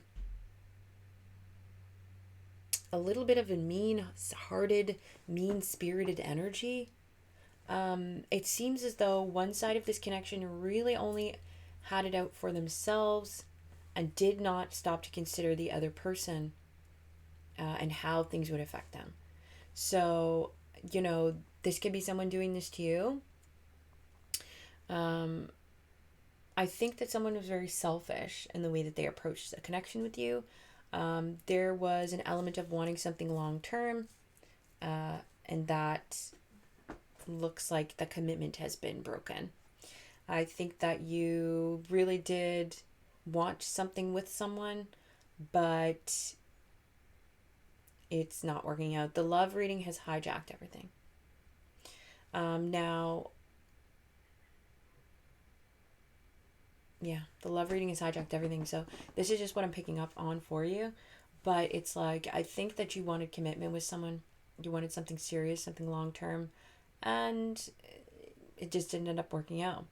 a little bit of a mean-hearted, mean-spirited energy. It seems as though one side of this connection really only had it out for themselves and did not stop to consider the other person and how things would affect them. So, this could be someone doing this to you. I think that someone was very selfish in the way that they approached a connection with you. There was an element of wanting something long term, and that looks like the commitment has been broken. I think that you really did want something with someone, but it's not working out. The love reading has hijacked everything. The love reading has hijacked everything. So this is just what I'm picking up on for you. But it's like, I think that you wanted commitment with someone. You wanted something serious, something long term. And it just didn't end up working out.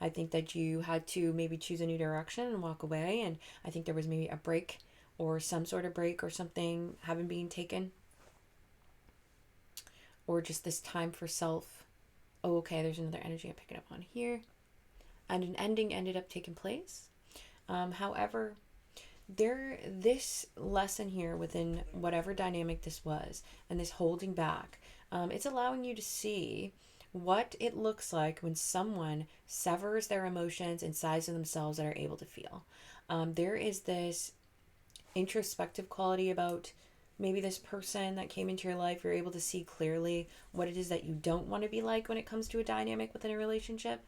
I think that you had to maybe choose a new direction and walk away. And I think there was maybe a break or some sort of break or something having been taken. Or just this time for self. Oh, okay, there's another energy I'm picking up on here. And an ending ended up taking place. However, this lesson here within whatever dynamic this was, and this holding back, it's allowing you to see what it looks like when someone severs their emotions and sides of themselves that are able to feel. There is this introspective quality about maybe this person that came into your life. You're able to see clearly what it is that you don't want to be like when it comes to a dynamic within a relationship.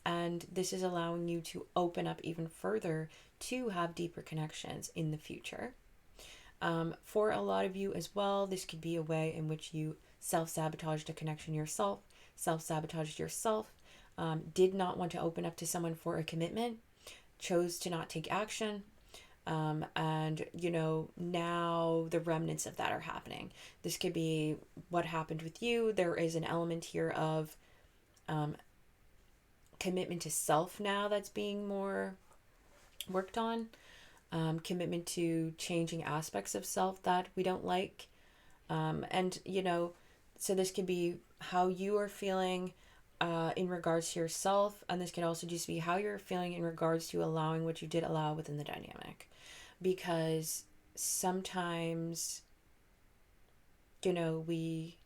And this is allowing you to open up even further to have deeper connections in the future. For a lot of you as well, this could be a way in which you self-sabotaged a connection yourself, self-sabotaged yourself, did not want to open up to someone for a commitment, chose to not take action. And now the remnants of that are happening. This could be what happened with you. There is an element here of commitment to self now that's being more worked on. Commitment to changing aspects of self that we don't like. So this could be how you are feeling in regards to yourself, and this could also just be how you're feeling in regards to allowing what you did allow within the dynamic. Because sometimes, we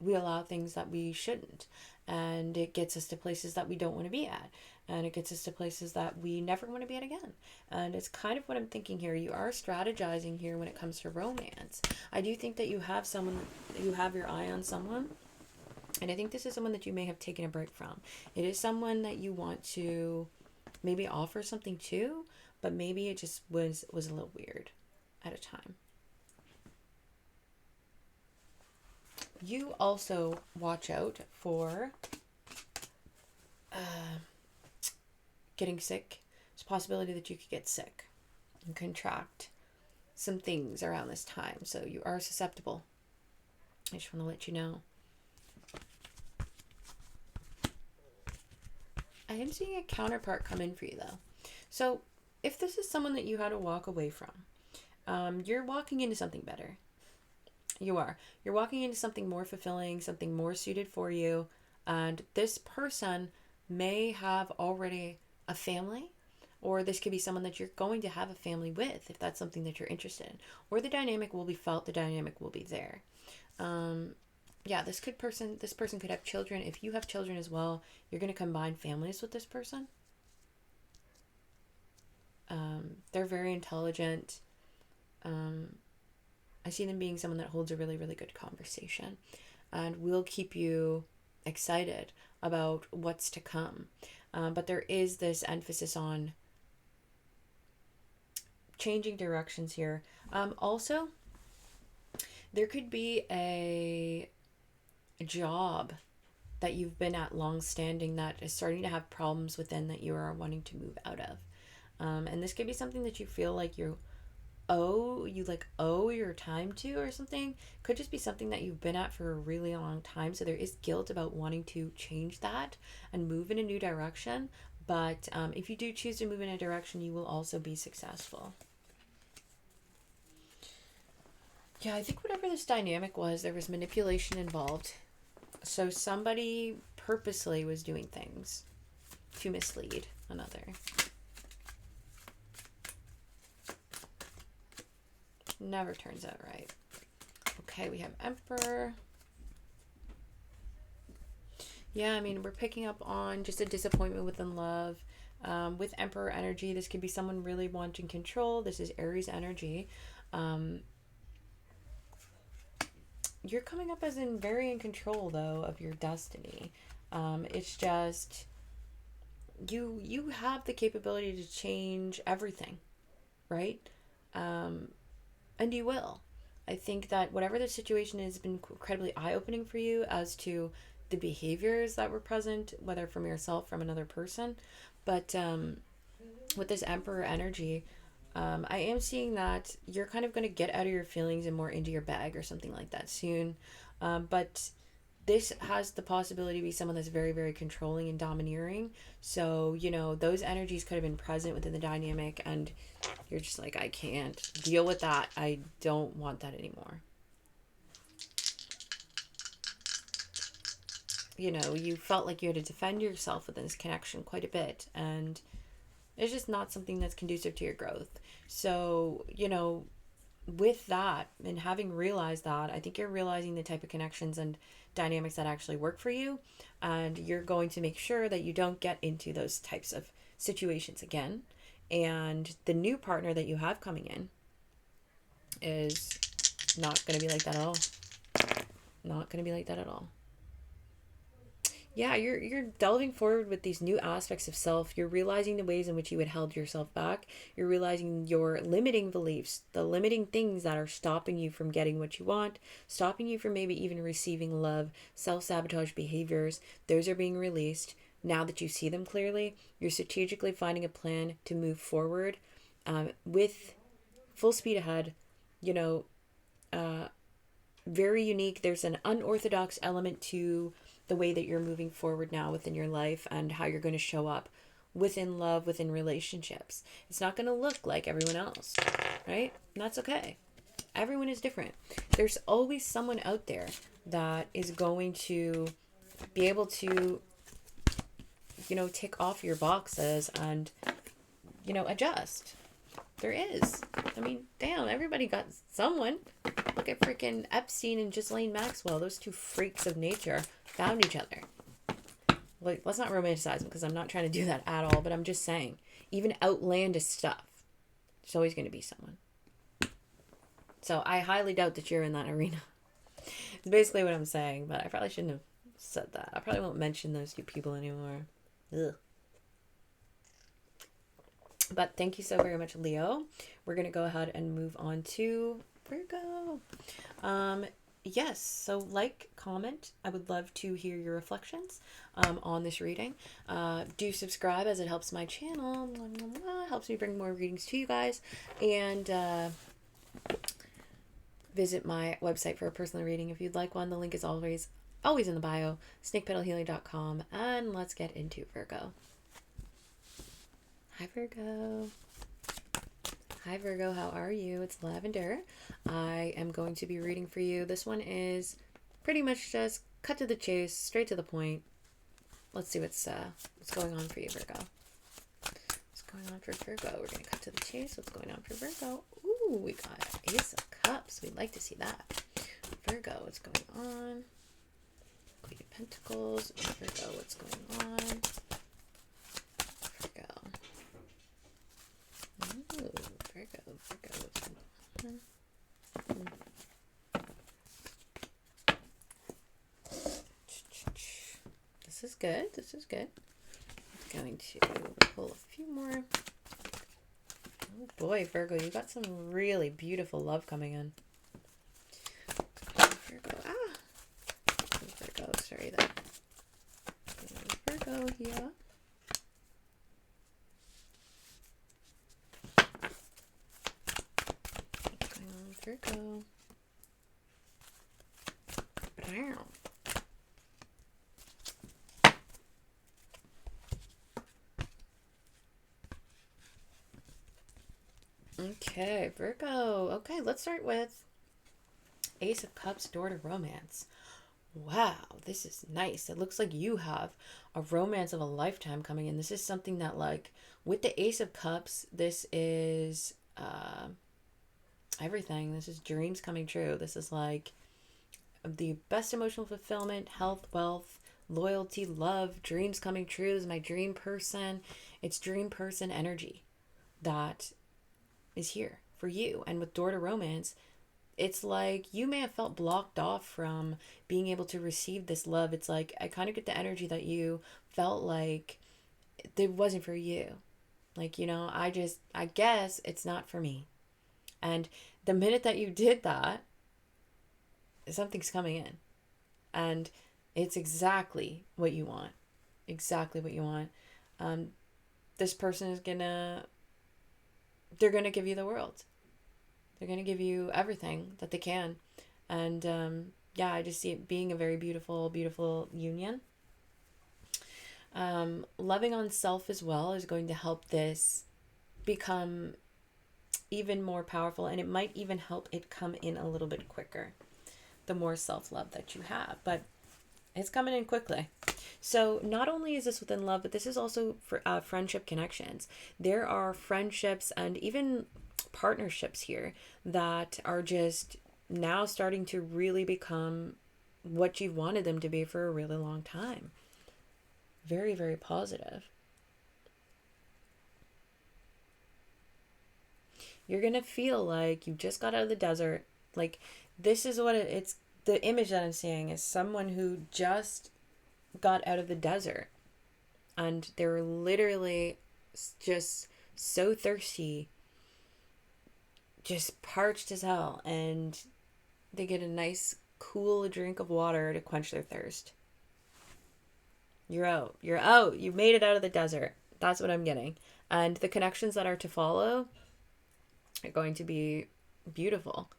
allow things that we shouldn't, and it gets us to places that we don't want to be at, and it gets us to places that we never want to be at again. And it's kind of what I'm thinking here. You are strategizing here when it comes to romance. I do think that you have your eye on someone, and I think this is someone that you may have taken a break from. It is someone that you want to maybe offer something to, but maybe it just was a little weird at a time. You also watch out for getting sick. There's a possibility that you could get sick and contract some things around this time. So you are susceptible. I just want to let you know. I am seeing a counterpart come in for you though. So if this is someone that you had to walk away from, you're walking into something better. You are. You're walking into something more fulfilling, something more suited for you. And this person may have already a family, or this could be someone that you're going to have a family with if that's something that you're interested in. Or the dynamic will be felt, the dynamic will be there. This person could have children. If you have children as well, you're going to combine families with this person. They're very intelligent. I see them being someone that holds a really, really good conversation and will keep you excited about what's to come. But there is this emphasis on changing directions here. Also, there could be a job that you've been at long standing that is starting to have problems within that you are wanting to move out of. And this could be something that you feel like owe your time to or something. Could just be something that you've been at for a really long time, so there is guilt about wanting to change that and move in a new direction. But if you do choose to move in a direction, you will also be successful. Yeah, I think whatever this dynamic was, there was manipulation involved. So somebody purposely was doing things to mislead another. Never turns out right. Okay, we have Emperor. Yeah, I mean, we're picking up on just a disappointment within love. With Emperor energy, this could be someone really wanting control. This is Aries energy. You're coming up as in very in control, though, of your destiny. It's just you have the capability to change everything, right? And you will. I think that whatever the situation has been incredibly eye-opening for you as to the behaviors that were present, whether from yourself, from another person. But with this Emperor energy, I am seeing that you're kind of going to get out of your feelings and more into your bag or something like that soon. But this has the possibility to be someone that's very, very controlling and domineering. So, you know, those energies could have been present within the dynamic and you're just like, I can't deal with that. I don't want that anymore. You know, you felt like you had to defend yourself within this connection quite a bit. And it's just not something that's conducive to your growth. So, you know, with that and having realized that, I think you're realizing the type of connections and dynamics that actually work for you, and you're going to make sure that you don't get into those types of situations again. And the new partner that you have coming in is not going to be like that at all. Not going to be like that at all. Yeah, you're delving forward with these new aspects of self. You're realizing the ways in which you had held yourself back. You're realizing your limiting beliefs, the limiting things that are stopping you from getting what you want, stopping you from maybe even receiving love, self-sabotage behaviors. Those are being released. Now that you see them clearly, you're strategically finding a plan to move forward with full speed ahead. You know, very unique. There's an unorthodox element to the way that you're moving forward now within your life and how you're going to show up within love, within relationships. It's not going to look like everyone else, right? And that's okay. Everyone is different. There's always someone out there that is going to be able to, you know, tick off your boxes and, you know, adjust. There is. I mean, damn, everybody got someone. Look at freaking Epstein and Ghislaine Maxwell. Those two freaks of nature found each other. Like, let's not romanticize them because I'm not trying to do that at all, but I'm just saying, even outlandish stuff, there's always going to be someone. So I highly doubt that you're in that arena. It's basically what I'm saying, but I probably shouldn't have said that. I probably won't mention those two people anymore. Ugh. But thank you so very much, Leo. We're going to go ahead and move on to Virgo. Yes, so like, comment. I would love to hear your reflections on this reading. Do subscribe as it helps my channel. Helps me bring more readings to you guys. And visit my website for a personal reading if you'd like one. The link is always in the bio, snakepetalhealing.com. And let's get into Virgo. Hi, Virgo. Hi, Virgo. How are you? It's Lavender. I am going to be reading for you. This one is pretty much just cut to the chase, straight to the point. Let's see what's going on for you, Virgo. What's going on for Virgo? We're going to cut to the chase. What's going on for Virgo? Ooh, we got Ace of Cups. We'd like to see that. Virgo, what's going on? Queen of Pentacles. Virgo, what's going on? Virgo. Ooh, Virgo, what's going on? This is good. This is good. I'm going to pull a few more. Oh boy, Virgo, you got some really beautiful love coming in. Virgo, Virgo, sorry that. Virgo here. Virgo. Brown. Okay, Virgo. Okay, let's start with Ace of Cups, door to romance. Wow, this is nice. It looks like you have a romance of a lifetime coming in. This is something that, like, with the Ace of Cups, this is everything. This is dreams coming true. This is like the best emotional fulfillment, health, wealth, loyalty, love, dreams coming true. This is my dream person. It's dream person energy that is here for you. And with door to romance, it's like you may have felt blocked off from being able to receive this love. It's like I kind of get the energy that you felt like it wasn't for you. Like, I guess it's not for me. And the minute that you did that, something's coming in. And it's exactly what you want. Exactly what you want. This person is they're gonna give you the world. They're gonna give you everything that they can. And yeah, I just see it being a very beautiful, beautiful union. Loving on self as well is going to help this become even more powerful, and it might even help it come in a little bit quicker the more self-love that you have, but it's coming in quickly. So not only is this within love, but this is also for friendship connections. There are friendships and even partnerships here that are just now starting to really become what you've wanted them to be for a really long time. Very, very positive. You're going to feel like you just got out of the desert. Like, this is what it's the image that I'm seeing is someone who just got out of the desert. And they're literally just so thirsty, just parched as hell. And they get a nice, cool drink of water to quench their thirst. You're out. You're out. You made it out of the desert. That's what I'm getting. And the connections that are to follow are going to be beautiful,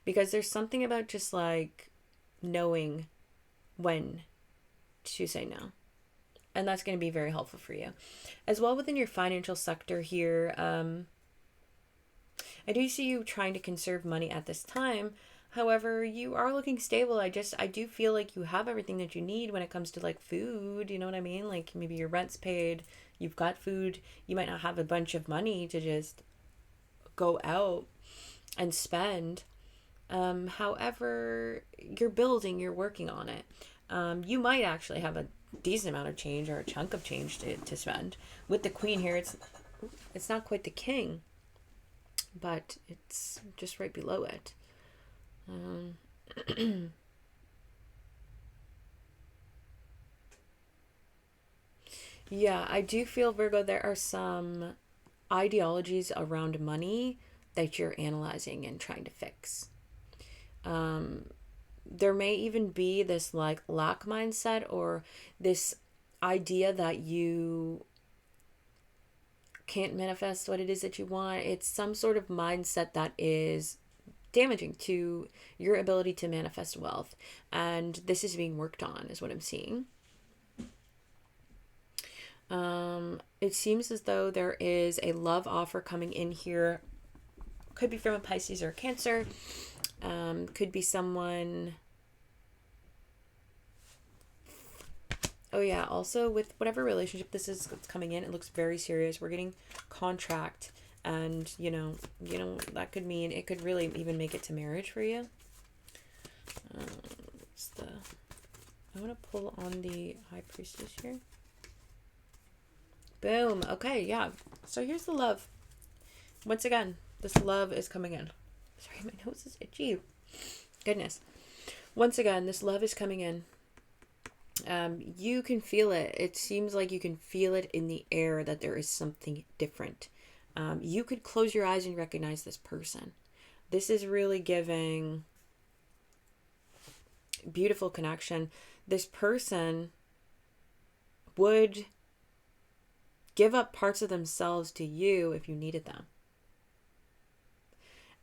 because there's something about just like knowing when to say no, and that's going to be very helpful for you as well within your financial sector here. I do see you trying to conserve money at this time. However, you are looking stable. I do feel like you have everything that you need when it comes to like food, you know what I mean? Like maybe your rent's paid, you've got food, you might not have a bunch of money to just go out and spend. However, you're working on it. You might actually have a decent amount of change or a chunk of change to spend. With the queen here, it's not quite the king, but it's just right below it. Yeah, I do feel, Virgo, there are some ideologies around money that you're analyzing and trying to fix. There may even be this like lack mindset or this idea that you can't manifest what it is that you want. It's some sort of mindset that is damaging to your ability to manifest wealth. And this is being worked on, is what I'm seeing. It seems as though there is a love offer coming in here. Could be from a Pisces or a Cancer. Could be someone. Oh yeah, also with whatever relationship this is that's coming in, it looks very serious. We're getting contract, and that could mean it could really even make it to marriage for you. I want to pull on the High Priestess here. Boom. Okay, yeah. So here's the love. Once again, this love is coming in. Sorry, my nose is itchy. Goodness. Once again, this love is coming in. You can feel it. It seems like you can feel it in the air that there is something different. You could close your eyes and recognize this person. This is really giving beautiful connection. This person would give up parts of themselves to you if you needed them.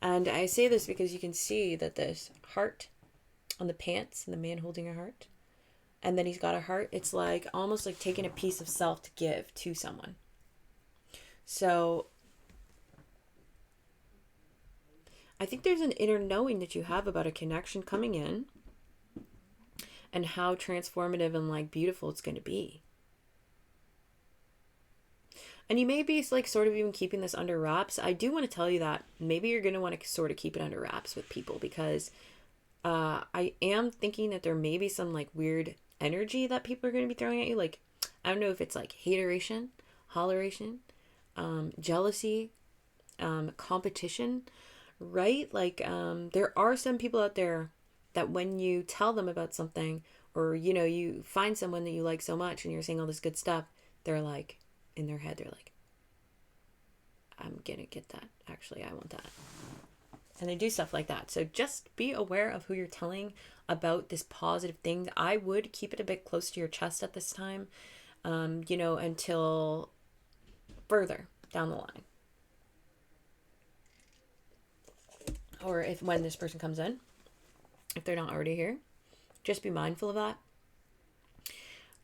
And I say this because you can see that this heart on the pants and the man holding a heart, and then he's got a heart. It's like almost like taking a piece of self to give to someone. So I think there's an inner knowing that you have about a connection coming in and how transformative and like beautiful it's going to be. And you may be like sort of even keeping this under wraps. I do want to tell you that maybe you're going to want to sort of keep it under wraps with people, because I am thinking that there may be some like weird energy that people are going to be throwing at you. Like, I don't know if it's like hateration, holleration, jealousy, competition, right? Like, there are some people out there that when you tell them about something, or, you know, you find someone that you like so much and you're saying all this good stuff, they're like, in their head, they're like, I'm gonna get that. Actually, I want that. And they do stuff like that. So just be aware of who you're telling about this positive thing. I would keep it a bit close to your chest at this time, you know, until further down the line. Or if when this person comes in, if they're not already here, just be mindful of that.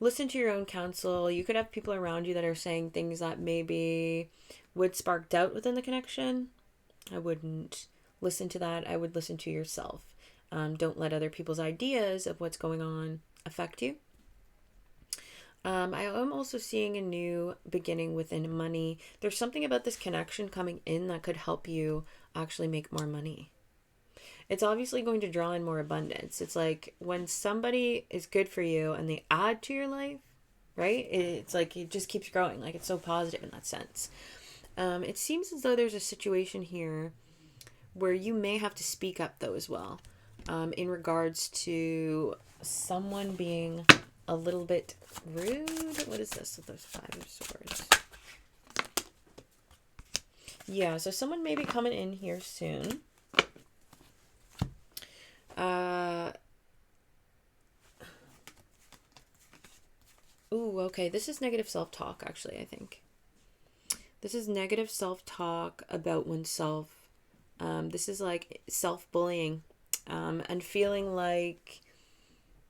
Listen to your own counsel. You could have people around you that are saying things that maybe would spark doubt within the connection. I wouldn't listen to that. I would listen to yourself. Don't let other people's ideas of what's going on affect you. I am also seeing a new beginning within money. There's something about this connection coming in that could help you actually make more money. It's obviously going to draw in more abundance. It's like when somebody is good for you and they add to your life, right? It's like it just keeps growing. Like it's so positive in that sense. It seems as though there's a situation here where you may have to speak up though as well, in regards to someone being a little bit rude. What is this with those 5 of swords? Yeah, so someone may be coming in here soon. Ooh, okay. This is negative self-talk, actually, I think. This is negative self-talk about oneself. This is like self-bullying, and feeling like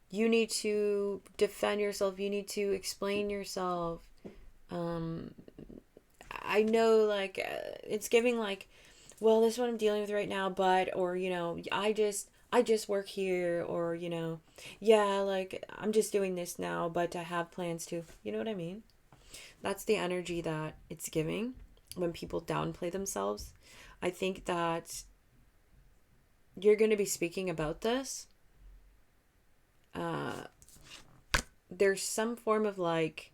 you need to defend yourself. You need to explain yourself. I know, like, it's giving like, well, this is what I'm dealing with right now, but, or, you know, I just work here, or, you know, yeah, like, I'm just doing this now, but I have plans to, you know what I mean? That's the energy that it's giving when people downplay themselves. I think that you're going to be speaking about this. There's some form of like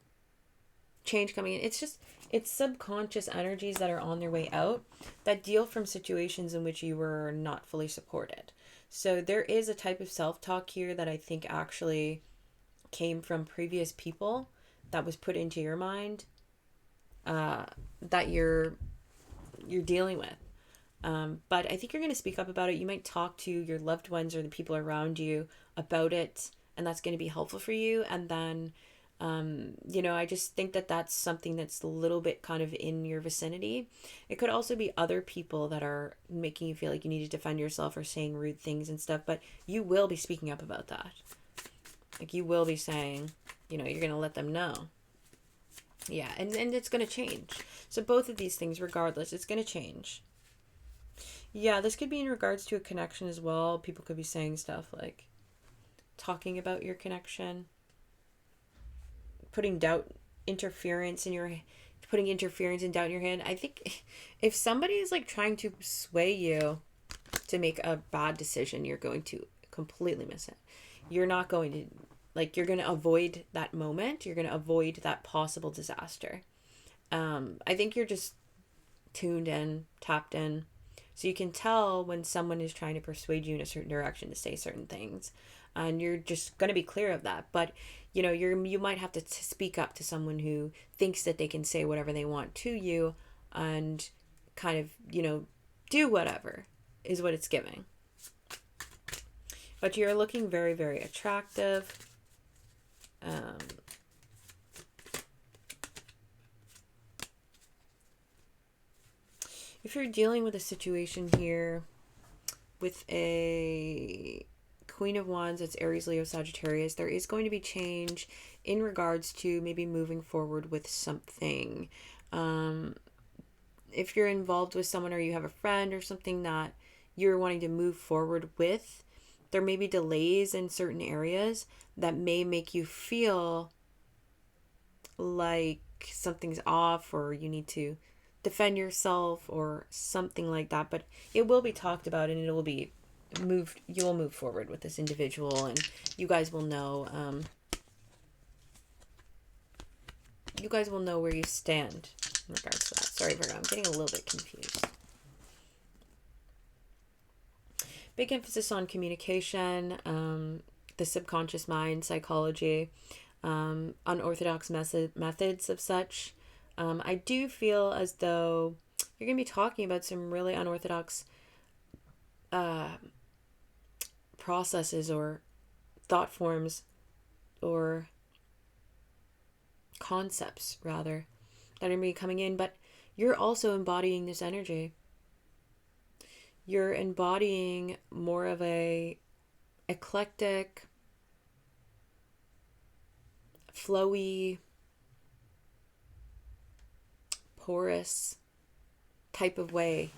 change coming in. It's subconscious energies that are on their way out that deal from situations in which you were not fully supported. So there is a type of self-talk here that I think actually came from previous people that was put into your mind, that you're dealing with. But I think you're going to speak up about it. You might talk to your loved ones or the people around you about it, and that's going to be helpful for you. And then, you know, I just think that that's something that's a little bit kind of in your vicinity. It could also be other people that are making you feel like you need to defend yourself or saying rude things and stuff, but you will be speaking up about that. Like, you will be saying, you know, you're going to let them know. Yeah, and it's going to change. So both of these things, regardless, it's going to change. Yeah, this could be in regards to a connection as well. People could be saying stuff like talking about your connection, putting interference and doubt in your head. I think if somebody is like trying to sway you to make a bad decision, you're going to completely miss it. You're not going to, like, you're going to avoid that moment. You're going to avoid that possible disaster. I think you're just tuned in, tapped in. So you can tell when someone is trying to persuade you in a certain direction to say certain things. And you're just going to be clear of that. But, you know, you might have to speak up to someone who thinks that they can say whatever they want to you and kind of, you know, do whatever is what it's giving. But you're looking very, very attractive. If you're dealing with a situation here with a Queen of Wands, it's Aries, Leo, Sagittarius, there is going to be change in regards to maybe moving forward with something. If you're involved with someone or you have a friend or something that you're wanting to move forward with, there may be delays in certain areas that may make you feel like something's off or you need to defend yourself or something like that. But it will be talked about and it will be moved. You will move forward with this individual and you guys will know. You guys will know where you stand in regards to that. Sorry, Virgo, I'm getting a little bit confused. Big emphasis on communication, the subconscious mind, psychology, unorthodox methods of such. I do feel as though you're going to be talking about some really unorthodox processes or thought forms or concepts, rather, that are going to be coming in. But you're also embodying this energy. You're embodying more of a eclectic, flowy, porous type of way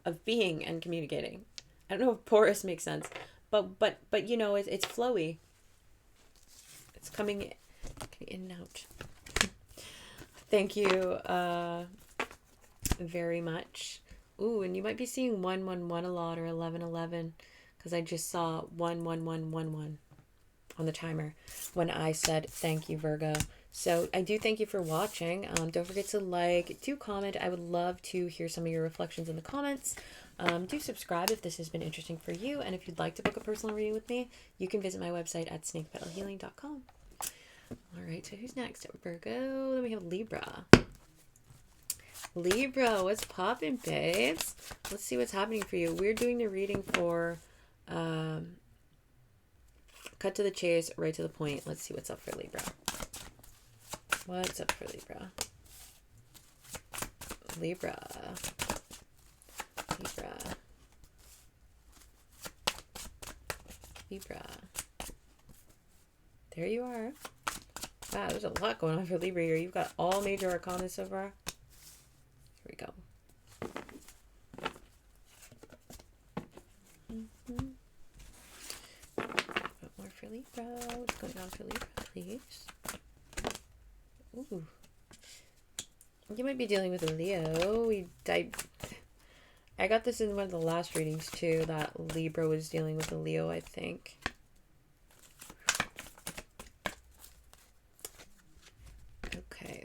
of being and communicating. I don't know if porous makes sense, but you know, it's flowy. It's coming in and out. Thank you very much. Ooh, and you might be seeing 111 a lot or 1111 because I just saw 11111 on the timer when I said thank you, Virgo. So I do thank you for watching. Don't forget to like, do comment. I would love to hear some of your reflections in the comments. Do subscribe if this has been interesting for you. And if you'd like to book a personal reading with me, you can visit my website at snakepetalhealing.com. All right, so who's next? Virgo. Then we have Libra. Libra, what's poppin', babes? Let's see what's happening for you. We're doing the reading for cut to the chase, right to the point. Let's see what's up for Libra. What's up for Libra? Libra. Libra. Libra. There you are. Wow, there's a lot going on for Libra here. You've got all major arcana so far. Here we go. More for Libra. What's going on for Libra, please? Ooh. You might be dealing with a Leo. I got this in one of the last readings too, that Libra was dealing with a Leo, I think.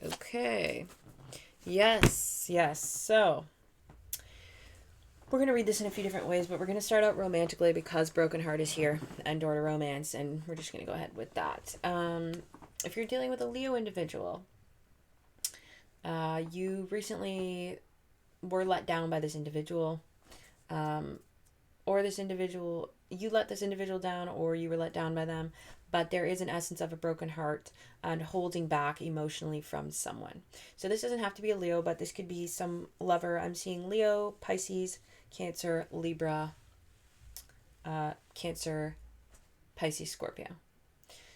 Okay. Yes. So, we're going to read this in a few different ways, but we're going to start out romantically because Broken Heart is here and door to romance, and we're just going to go ahead with that. If you're dealing with a Leo individual, you recently were let down by this individual, or this individual, you let this individual down, or you were let down by them, but there is an essence of a broken heart and holding back emotionally from someone. So this doesn't have to be a Leo, but this could be some lover. I'm seeing Leo, Pisces, Cancer, Libra, Cancer, Pisces, Scorpio.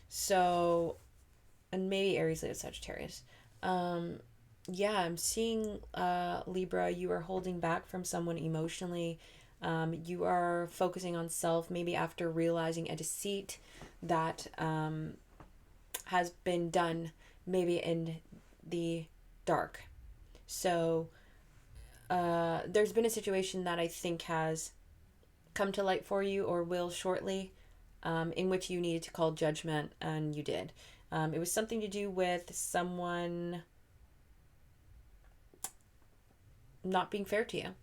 So, and maybe Aries, Leo, Sagittarius. Yeah, I'm seeing Libra, you are holding back from someone emotionally. You are focusing on self, maybe after realizing a deceit that has been done maybe in the dark. So there's been a situation that I think has come to light for you or will shortly, in which you needed to call judgment, and you did. It was something to do with someone not being fair to you.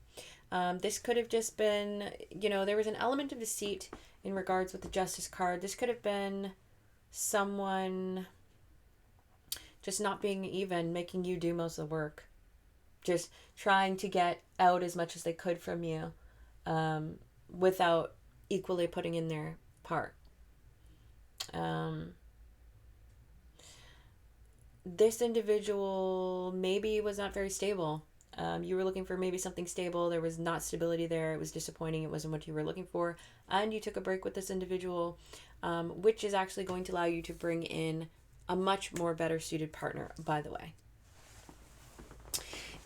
This could have just been, there was an element of deceit in regards with the Justice card. This could have been someone just not being even, making you do most of the work. Just trying to get out as much as they could from you, without equally putting in their part. This individual maybe was not very stable. You were looking for maybe something stable. There was not stability there. It was disappointing. It wasn't what you were looking for. And you took a break with this individual, which is actually going to allow you to bring in a much more better suited partner, by the way.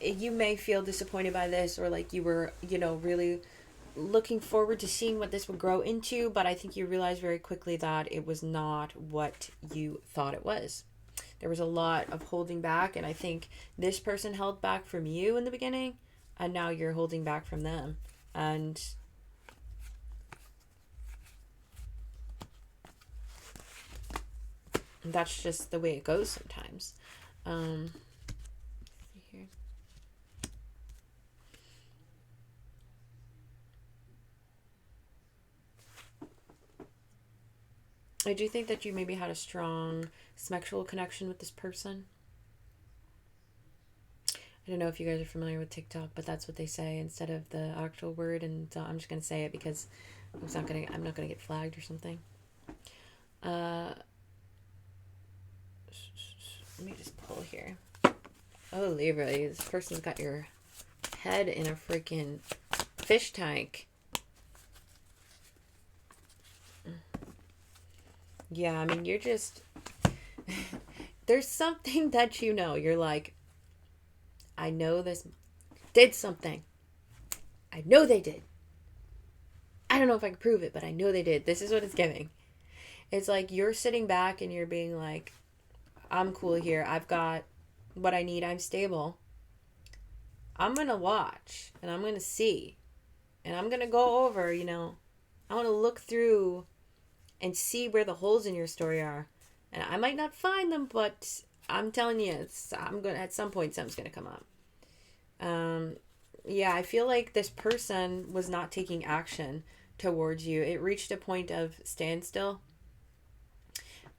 You may feel disappointed by this, or like you were, really looking forward to seeing what this would grow into, but I think you realized very quickly that it was not what you thought it was. There was a lot of holding back, and I think this person held back from you in the beginning, and now you're holding back from them. And that's just the way it goes sometimes. Here. I do think that you maybe had a strong sexual connection with this person. I don't know if you guys are familiar with TikTok, but that's what they say instead of the actual word, and I'm just gonna say it because I'm not gonna get flagged or something. Let me just pull here. Oh, Libra, this person's got your head in a freaking fish tank. Yeah, I mean, you're just... There's something that you're like, I know this did something. I know they did. I don't know if I can prove it, but I know they did. This is what it's giving. It's like you're sitting back and you're being like, I'm cool here. I've got what I need. I'm stable. I'm going to watch and I'm going to see. And I'm going to go over, I want to look through and see where the holes in your story are. And I might not find them, but I'm telling you, at some point, something's going to come up. Yeah, I feel like this person was not taking action towards you. It reached a point of standstill.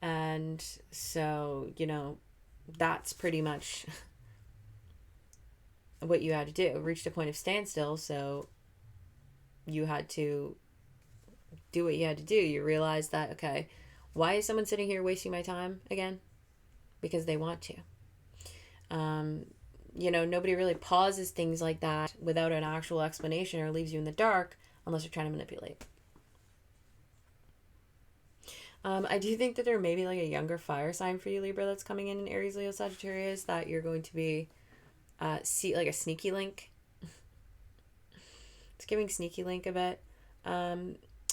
And so, that's pretty much what you had to do. It reached a point of standstill, so you had to do what you had to do. You realized that, okay, why is someone sitting here wasting my time again? Because they want to. Nobody really pauses things like that without an actual explanation or leaves you in the dark unless you're trying to manipulate. I do think that there may be like a younger fire sign for you, Libra, that's coming in Aries, Leo, Sagittarius, that you're going to be like a sneaky link. It's giving sneaky link a bit.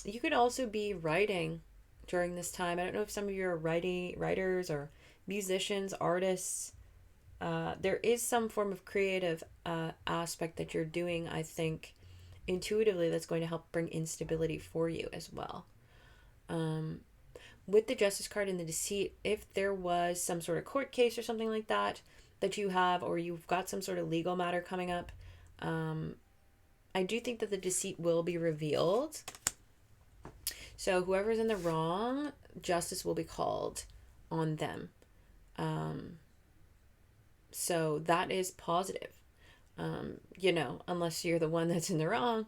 You could also be writing during this time. I don't know if some of you are writers or musicians, artists. There is some form of creative aspect that you're doing, I think, intuitively, that's going to help bring instability for you as well. With the Justice card and the Deceit, if there was some sort of court case or something like that you have, or you've got some sort of legal matter coming up, I do think that the Deceit will be revealed. So whoever's in the wrong, justice will be called on them. So that is positive. Unless you're the one that's in the wrong.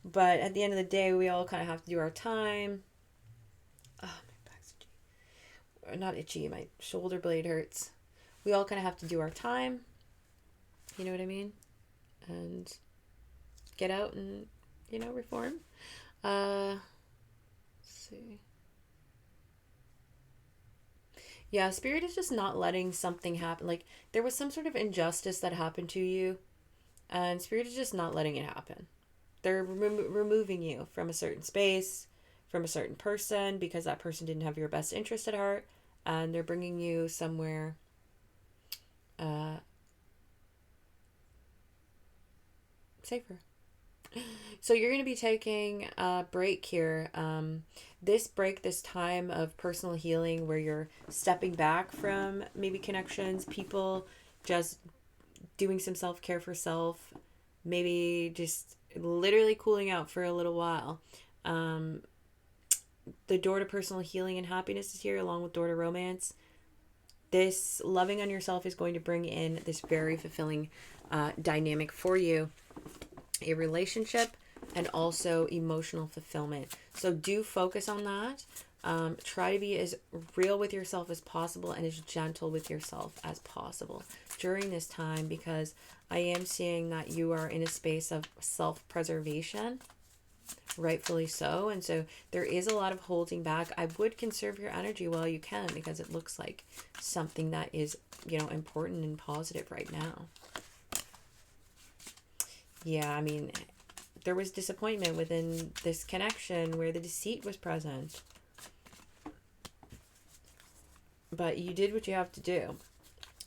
But at the end of the day, we all kind of have to do our time. Oh, my back's itchy. Not itchy, my shoulder blade hurts. We all kind of have to do our time. You know what I mean? And get out and, reform. Let's see. Yeah, Spirit is just not letting something happen. Like, there was some sort of injustice that happened to you, and Spirit is just not letting it happen. They're removing you from a certain space, from a certain person, because that person didn't have your best interest at heart, and they're bringing you somewhere safer. So you're going to be taking a break here. This time of personal healing where you're stepping back from maybe connections, people, just doing some self-care for self, maybe just literally cooling out for a little while. The door to personal healing and happiness is here, along with door to romance. This loving on yourself is going to bring in this very fulfilling dynamic for you. A relationship and also emotional fulfillment. So do focus on that. Try to be as real with yourself as possible and as gentle with yourself as possible during this time, because I am seeing that you are in a space of self-preservation, rightfully so. And so there is a lot of holding back. I would conserve your energy while you can, because it looks like something that is, you know, important and positive right now. Yeah, I mean, there was disappointment within this connection where the deceit was present. But you did what you have to do.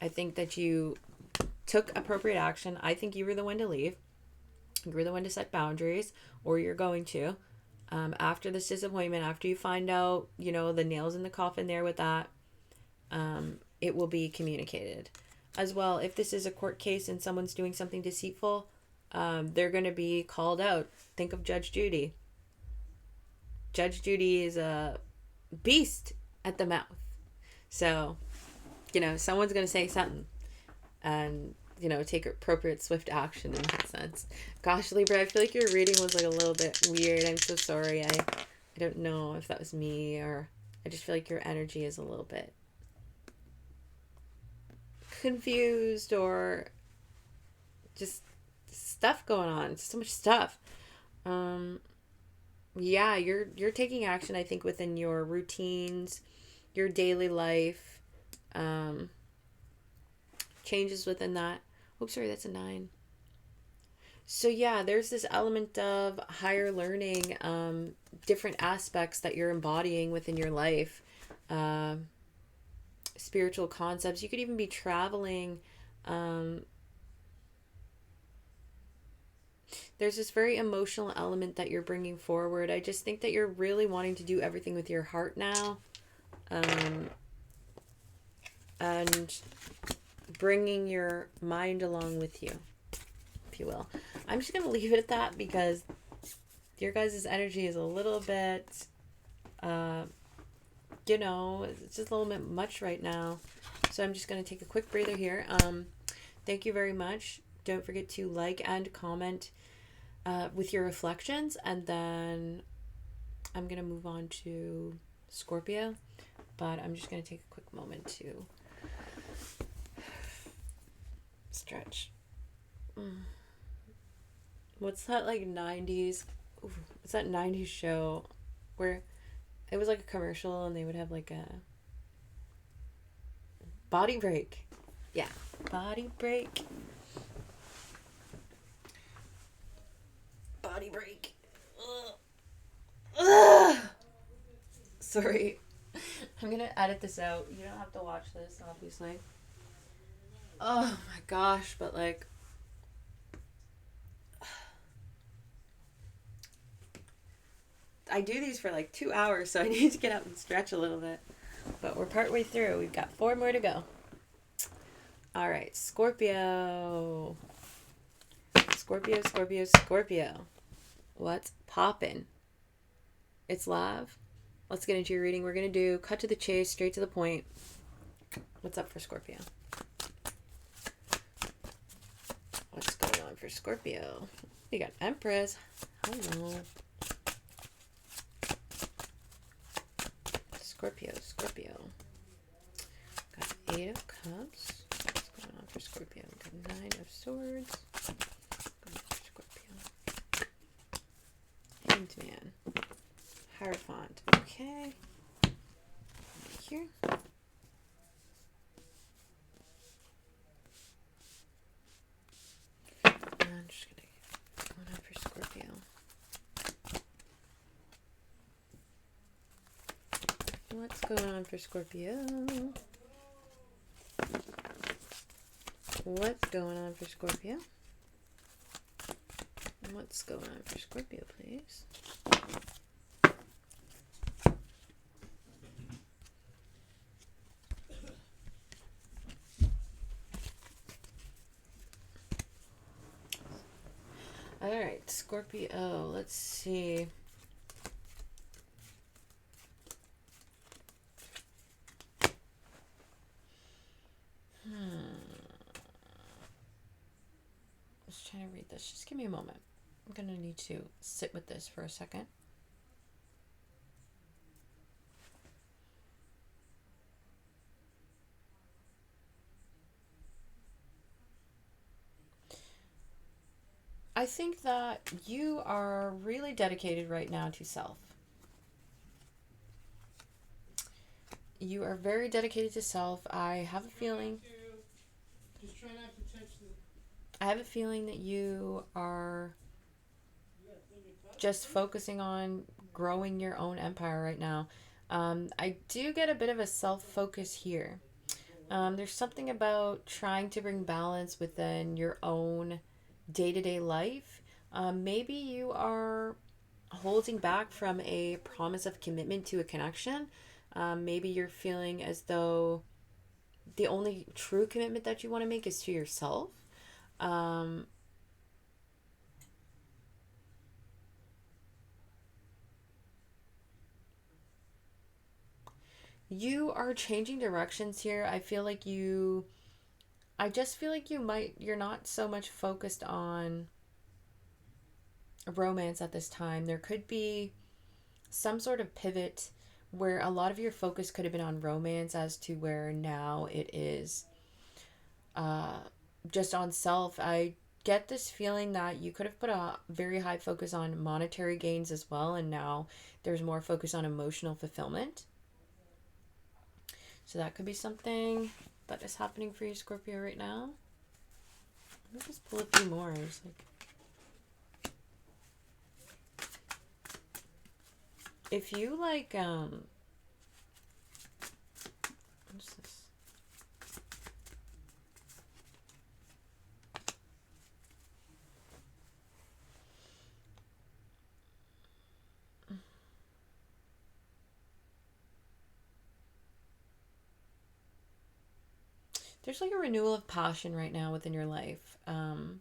I think that you took appropriate action. I think you were the one to leave. You were the one to set boundaries, or you're going to. After this disappointment, after you find out, you know, the nails in the coffin there with that, it will be communicated. As well, if this is a court case and someone's doing something deceitful, they're going to be called out. Think of Judge Judy. Judge Judy is a beast at the mouth. So, you know, someone's going to say something and, you know, take appropriate swift action in that sense. Gosh, Libra, I feel like your reading was like a little bit weird. I'm so sorry. I don't know if that was me, or I just feel like your energy is a little bit confused, or just stuff going on. Just so much stuff. Yeah, you're taking action, I think, within your routines, your daily life, changes within that. Oops, sorry, that's a 9. So yeah, there's this element of higher learning, different aspects that you're embodying within your life, spiritual concepts. You could even be traveling. There's this very emotional element that you're bringing forward. I just think that you're really wanting to do everything with your heart now. And bringing your mind along with you, if you will. I'm just going to leave it at that, because your guys' energy is a little bit, you know, it's just a little bit much right now. So I'm just going to take a quick breather here. Thank you very much. Don't forget to like and comment with your reflections. And then I'm going to move on to Scorpio. But I'm just going to take a quick moment to stretch. What's that, like, 90s? What's that 90s show where it was like a commercial and they would have like a body break? Yeah, body break. Body break. Ugh. Sorry. I'm gonna edit this out. You don't have to watch this, obviously. Oh my gosh, but like, I do these for like 2 hours, so I need to get up and stretch a little bit. But we're partway through. We've got 4 more to go. All right, Scorpio. Scorpio, Scorpio, Scorpio. What's poppin'? It's live. Let's get into your reading. We're going to do cut to the chase, straight to the point. What's up for Scorpio? What's going on for Scorpio? We got Empress. Hello. Scorpio, Scorpio. Got 8 of Cups. What's going on for Scorpio? We got 9 of Swords. What's going on for Scorpio? Hanged Man. Hierophant. Okay. Right here. I'm just gonna get going on for Scorpio. What's going on for Scorpio? What's going on for Scorpio? What's going on for Scorpio, please? All right, Scorpio, let's see. Just trying to read this. Just give me a moment. I'm going to need to sit with this for a second. think that you are really dedicated right now to self. You are very dedicated to self. I have a feeling that you are just focusing on growing your own empire right now. I do get a bit of a self-focus here. There's something about trying to bring balance within your own day-to-day life. Maybe you are holding back from a promise of commitment to a connection. Maybe you're feeling as though the only true commitment that you want to make is to yourself. You are changing directions here. I just feel like you're not so much focused on romance at this time. There could be some sort of pivot where a lot of your focus could have been on romance as to where now it is just on self. I get this feeling that you could have put a very high focus on monetary gains as well, and now there's more focus on emotional fulfillment. So that could be something that is happening for you, Scorpio, right now. Let me just pull a few more. It's like, if you like, what's this? There's like a renewal of passion right now within your life. And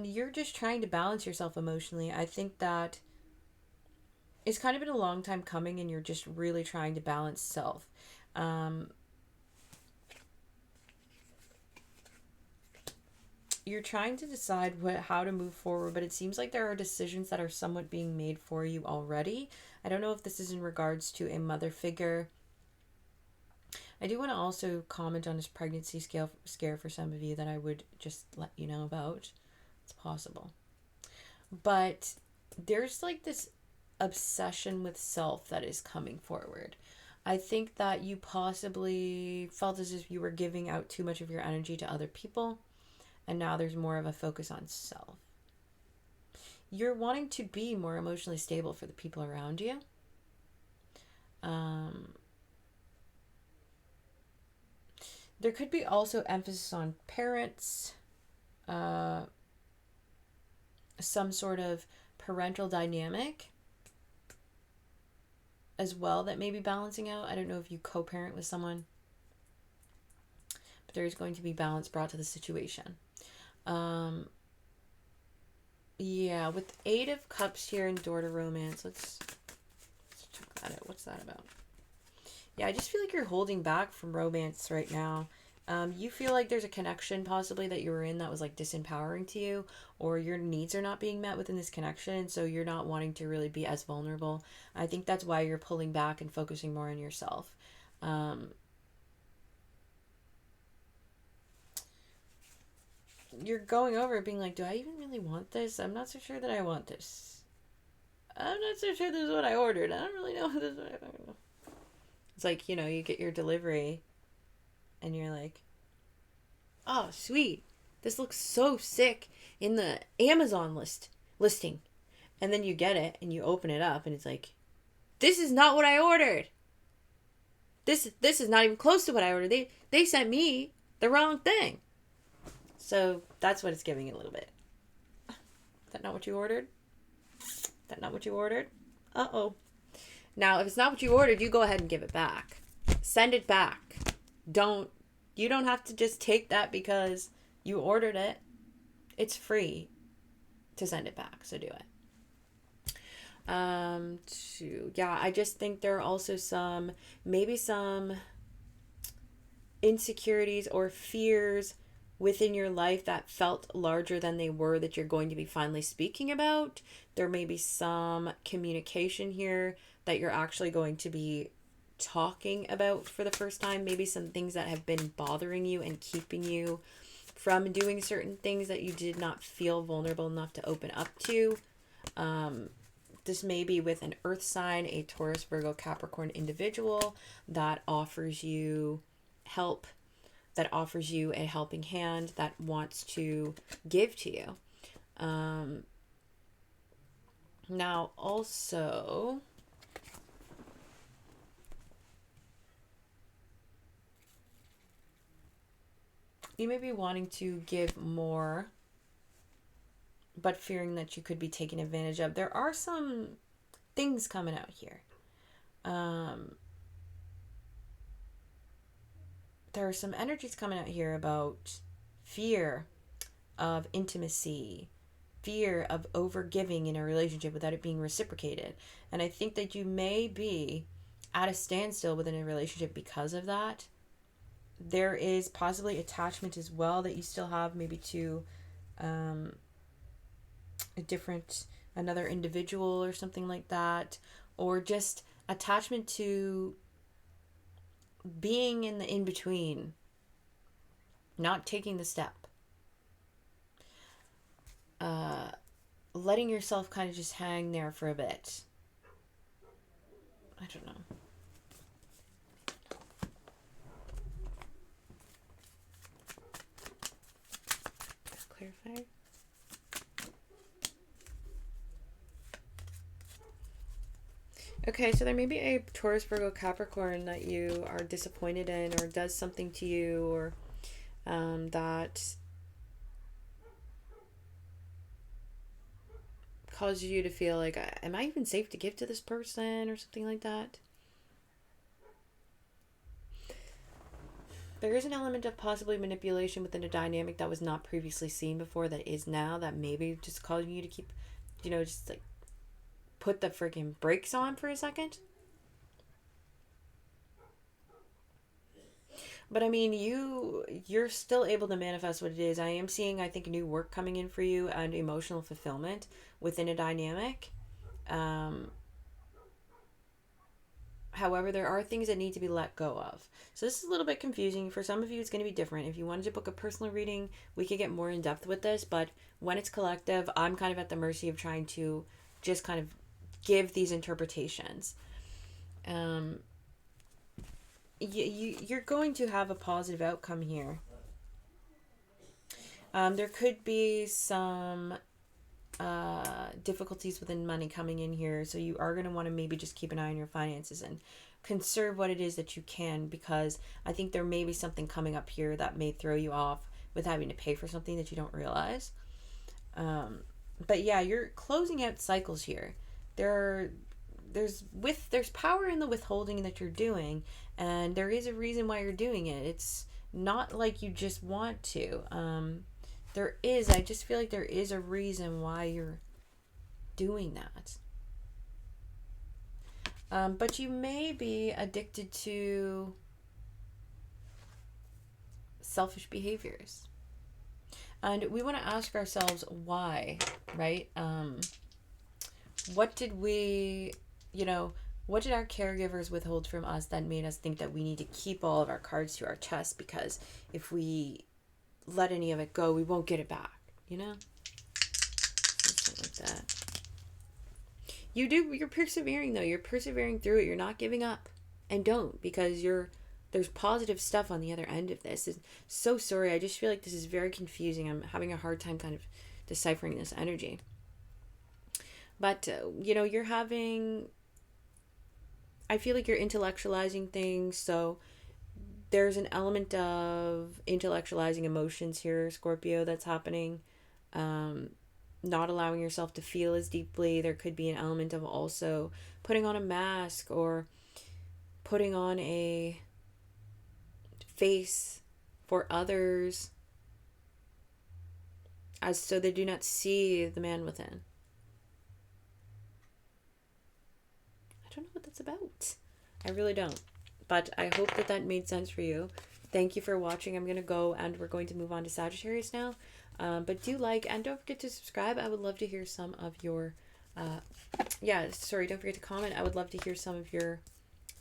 you're just trying to balance yourself emotionally. I think that it's kind of been a long time coming, and you're just really trying to balance self. You're trying to decide how to move forward, but it seems like there are decisions that are somewhat being made for you already. I don't know if this is in regards to a mother figure. I do want to also comment on this pregnancy scare for some of you that I would just let you know about. It's possible. But there's like this obsession with self that is coming forward. I think that you possibly felt as if you were giving out too much of your energy to other people, and now there's more of a focus on self. You're wanting to be more emotionally stable for the people around you. There could be also emphasis on parents, some sort of parental dynamic as well that may be balancing out. I don't know if you co-parent with someone, but there is going to be balance brought to the situation. Yeah, with 8 of Cups here in door to romance, let's check that out. What's that about? Yeah, I just feel like you're holding back from romance right now. You feel like there's a connection possibly that you were in that was like disempowering to you, or your needs are not being met within this connection, so you're not wanting to really be as vulnerable. I think that's why you're pulling back and focusing more on yourself. You're going over it being like, do I even really want this? I'm not so sure that I want this. I'm not so sure this is what I ordered. I don't really know what this is. I don't know. It's like, you get your delivery and you're like, oh, sweet. This looks so sick in the Amazon listing. And then you get it and you open it up and it's like, this is not what I ordered. This is not even close to what I ordered. They sent me the wrong thing. So that's what it's giving it a little bit. Is that not what you ordered? Is that not what you ordered? Uh-oh. Now, if it's not what you ordered, you go ahead and give it back. Send it back. You don't have to just take that because you ordered it. It's free to send it back, so do it. I just think there are also maybe some insecurities or fears within your life that felt larger than they were that you're going to be finally speaking about. There may be some communication here that you're actually going to be talking about for the first time. Maybe some things that have been bothering you and keeping you from doing certain things that you did not feel vulnerable enough to open up to. This may be with an earth sign, a Taurus, Virgo, Capricorn individual that offers you help, that offers you a helping hand, that wants to give to you. Now also, you may be wanting to give more, but fearing that you could be taken advantage of. There are some things coming out here. There are some energies coming out here about fear of intimacy, fear of over-giving in a relationship without it being reciprocated. And I think that you may be at a standstill within a relationship because of that. There is possibly attachment as well that you still have, maybe to another individual or something like that, or just attachment to being in the in-between, not taking the step, letting yourself kind of just hang there for a bit. I don't know. Clarify. Okay, so there may be a Taurus, Virgo, Capricorn that you are disappointed in, or does something to you, or that causes you to feel like, am I even safe to give to this person, or something like that? There is an element of possibly manipulation within a dynamic that was not previously seen before, that is now, that maybe just causing you to keep, just like put the freaking brakes on for a second. But I mean, you're still able to manifest what it is. I am seeing, I think, new work coming in for you and emotional fulfillment within a dynamic. However, there are things that need to be let go of. So this is a little bit confusing. For some of you, it's going to be different. If you wanted to book a personal reading, we could get more in depth with this. But when it's collective, I'm kind of at the mercy of trying to just kind of give these interpretations. You're going to have a positive outcome here. There could be some difficulties within money coming in here, so you are going to want to maybe just keep an eye on your finances and conserve what it is that you can, because I think there may be something coming up here that may throw you off with having to pay for something that you don't realize. But yeah, you're closing out cycles here. There's power in the withholding that you're doing, and there is a reason why you're doing it. It's not like you just want to. I just feel like there is a reason why you're doing that. But you may be addicted to selfish behaviors. And we want to ask ourselves why, right? What did our caregivers withhold from us that made us think that we need to keep all of our cards to our chest, because if we let any of it go, we won't get it back, Something like that. You're persevering though. You're persevering through it. You're not giving up. And don't, because there's positive stuff on the other end of this. It's so sorry. I just feel like this is very confusing. I'm having a hard time kind of deciphering this energy. But, you're having, I feel like you're intellectualizing things. So there's an element of intellectualizing emotions here, Scorpio, that's happening. Not allowing yourself to feel as deeply. There could be an element of also putting on a mask, or putting on a face for others, as so they do not see the man within. I don't know what that's about. I really don't. But I hope that made sense for you. Thank you for watching. I'm going to go, and we're going to move on to Sagittarius now. But do like, and don't forget to subscribe. I would love to hear some of your, don't forget to comment. I would love to hear some of your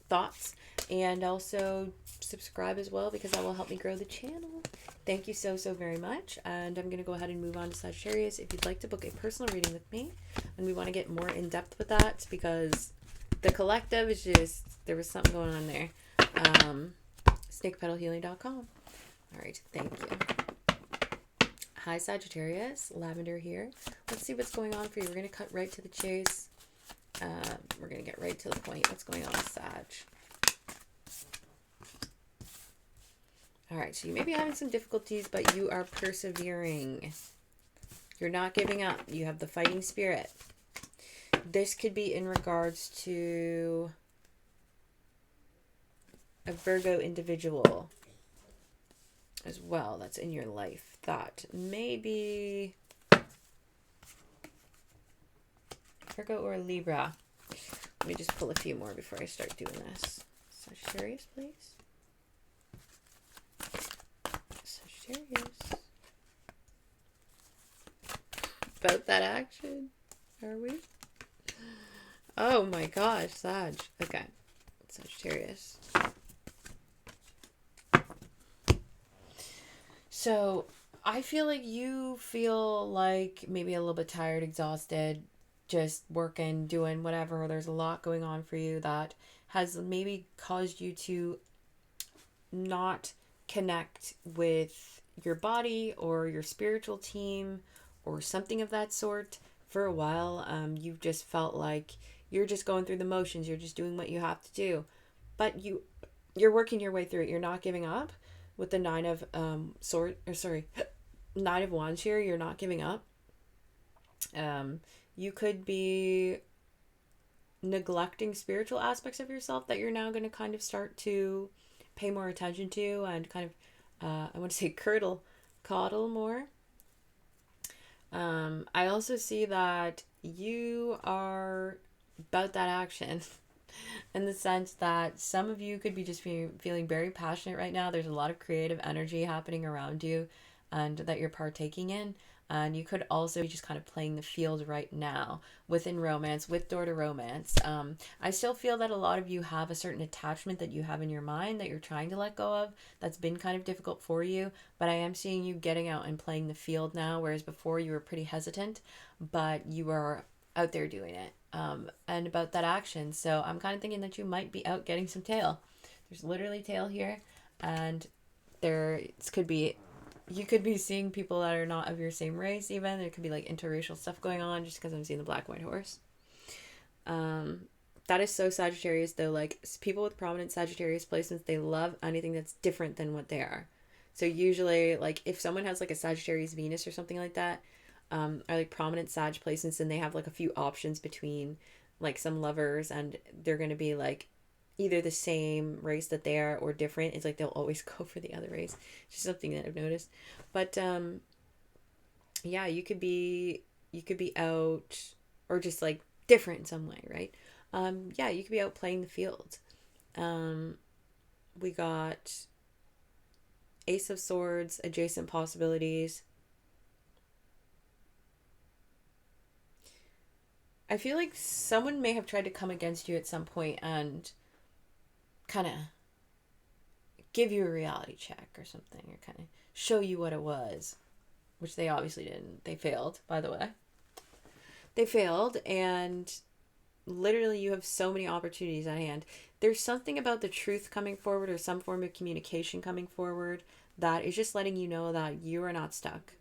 thoughts, and also subscribe as well, because that will help me grow the channel. Thank you so very much, and I'm going to go ahead and move on to Sagittarius. If you'd like to book a personal reading with me, and we want to get more in depth with that, because the collective is just, there was something going on there. snakepetalhealing.com. All right, thank you. Hi Sagittarius, Lavender here. Let's see what's going on for you. We're going to cut right to the chase. We're going to get right to the point. What's going on with Sag? All right, so you may be having some difficulties, but you are persevering. You're not giving up. You have the fighting spirit. This could be in regards to a Virgo individual as well that's in your life. That maybe Virgo or Libra. Let me just pull a few more before I start doing this. Sagittarius, please. Sagittarius. About that action, are we? Oh my gosh, Sag. Okay. Sagittarius. So, I feel like you feel like maybe a little bit tired, exhausted, just working, doing whatever. There's a lot going on for you that has maybe caused you to not connect with your body or your spiritual team or something of that sort for a while. You've just felt like you're just going through the motions. You're just doing what you have to do. But you're working your way through it. You're not giving up. With the Nine of Wands here, you're not giving up. You could be neglecting spiritual aspects of yourself that you're now going to kind of start to pay more attention to and kind of, I want to say coddle more. I also see that you are about that action. In the sense that some of you could be just feeling very passionate right now. There's a lot of creative energy happening around you and that you're partaking in. And you could also be just kind of playing the field right now within romance, with door to romance. I still feel that a lot of you have a certain attachment that you have in your mind that you're trying to let go of. That's been kind of difficult for you. But I am seeing you getting out and playing the field now. Whereas before you were pretty hesitant. But you are out there doing it. And about that action. So I'm kind of thinking that you might be out getting some tail. There's literally tail here, and you could be seeing people that are not of your same race even. There could be like interracial stuff going on just because I'm seeing the black and white horse. That is so Sagittarius though. Like people with prominent Sagittarius placements, they love anything that's different than what they are. So usually like if someone has like a Sagittarius Venus or something like that, are like prominent Sag placements, and they have like a few options between like some lovers, and they're going to be like either the same race that they are or different. It's like they'll always go for the other race. It's just something that I've noticed. But yeah, you could be out or just like different in some way, right? Yeah, you could be out playing the field. We got Ace of Swords, adjacent possibilities. I feel like someone may have tried to come against you at some point and kind of give you a reality check or something, or kind of show you what it was, which they obviously didn't. They failed, by the way. They failed, and literally you have so many opportunities at hand. There's something about the truth coming forward or some form of communication coming forward that is just letting you know that you are not stuck.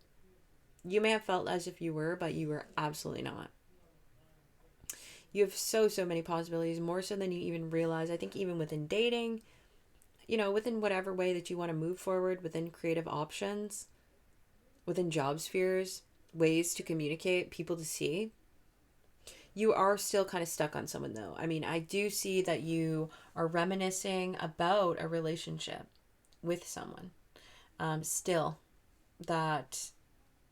You may have felt as if you were, but you were absolutely not. You have so many possibilities, more so than you even realize. I think even within dating, within whatever way that you want to move forward, within creative options, within job spheres, ways to communicate, people to see, you are still kind of stuck on someone though. I mean, I do see that you are reminiscing about a relationship with someone. Still, that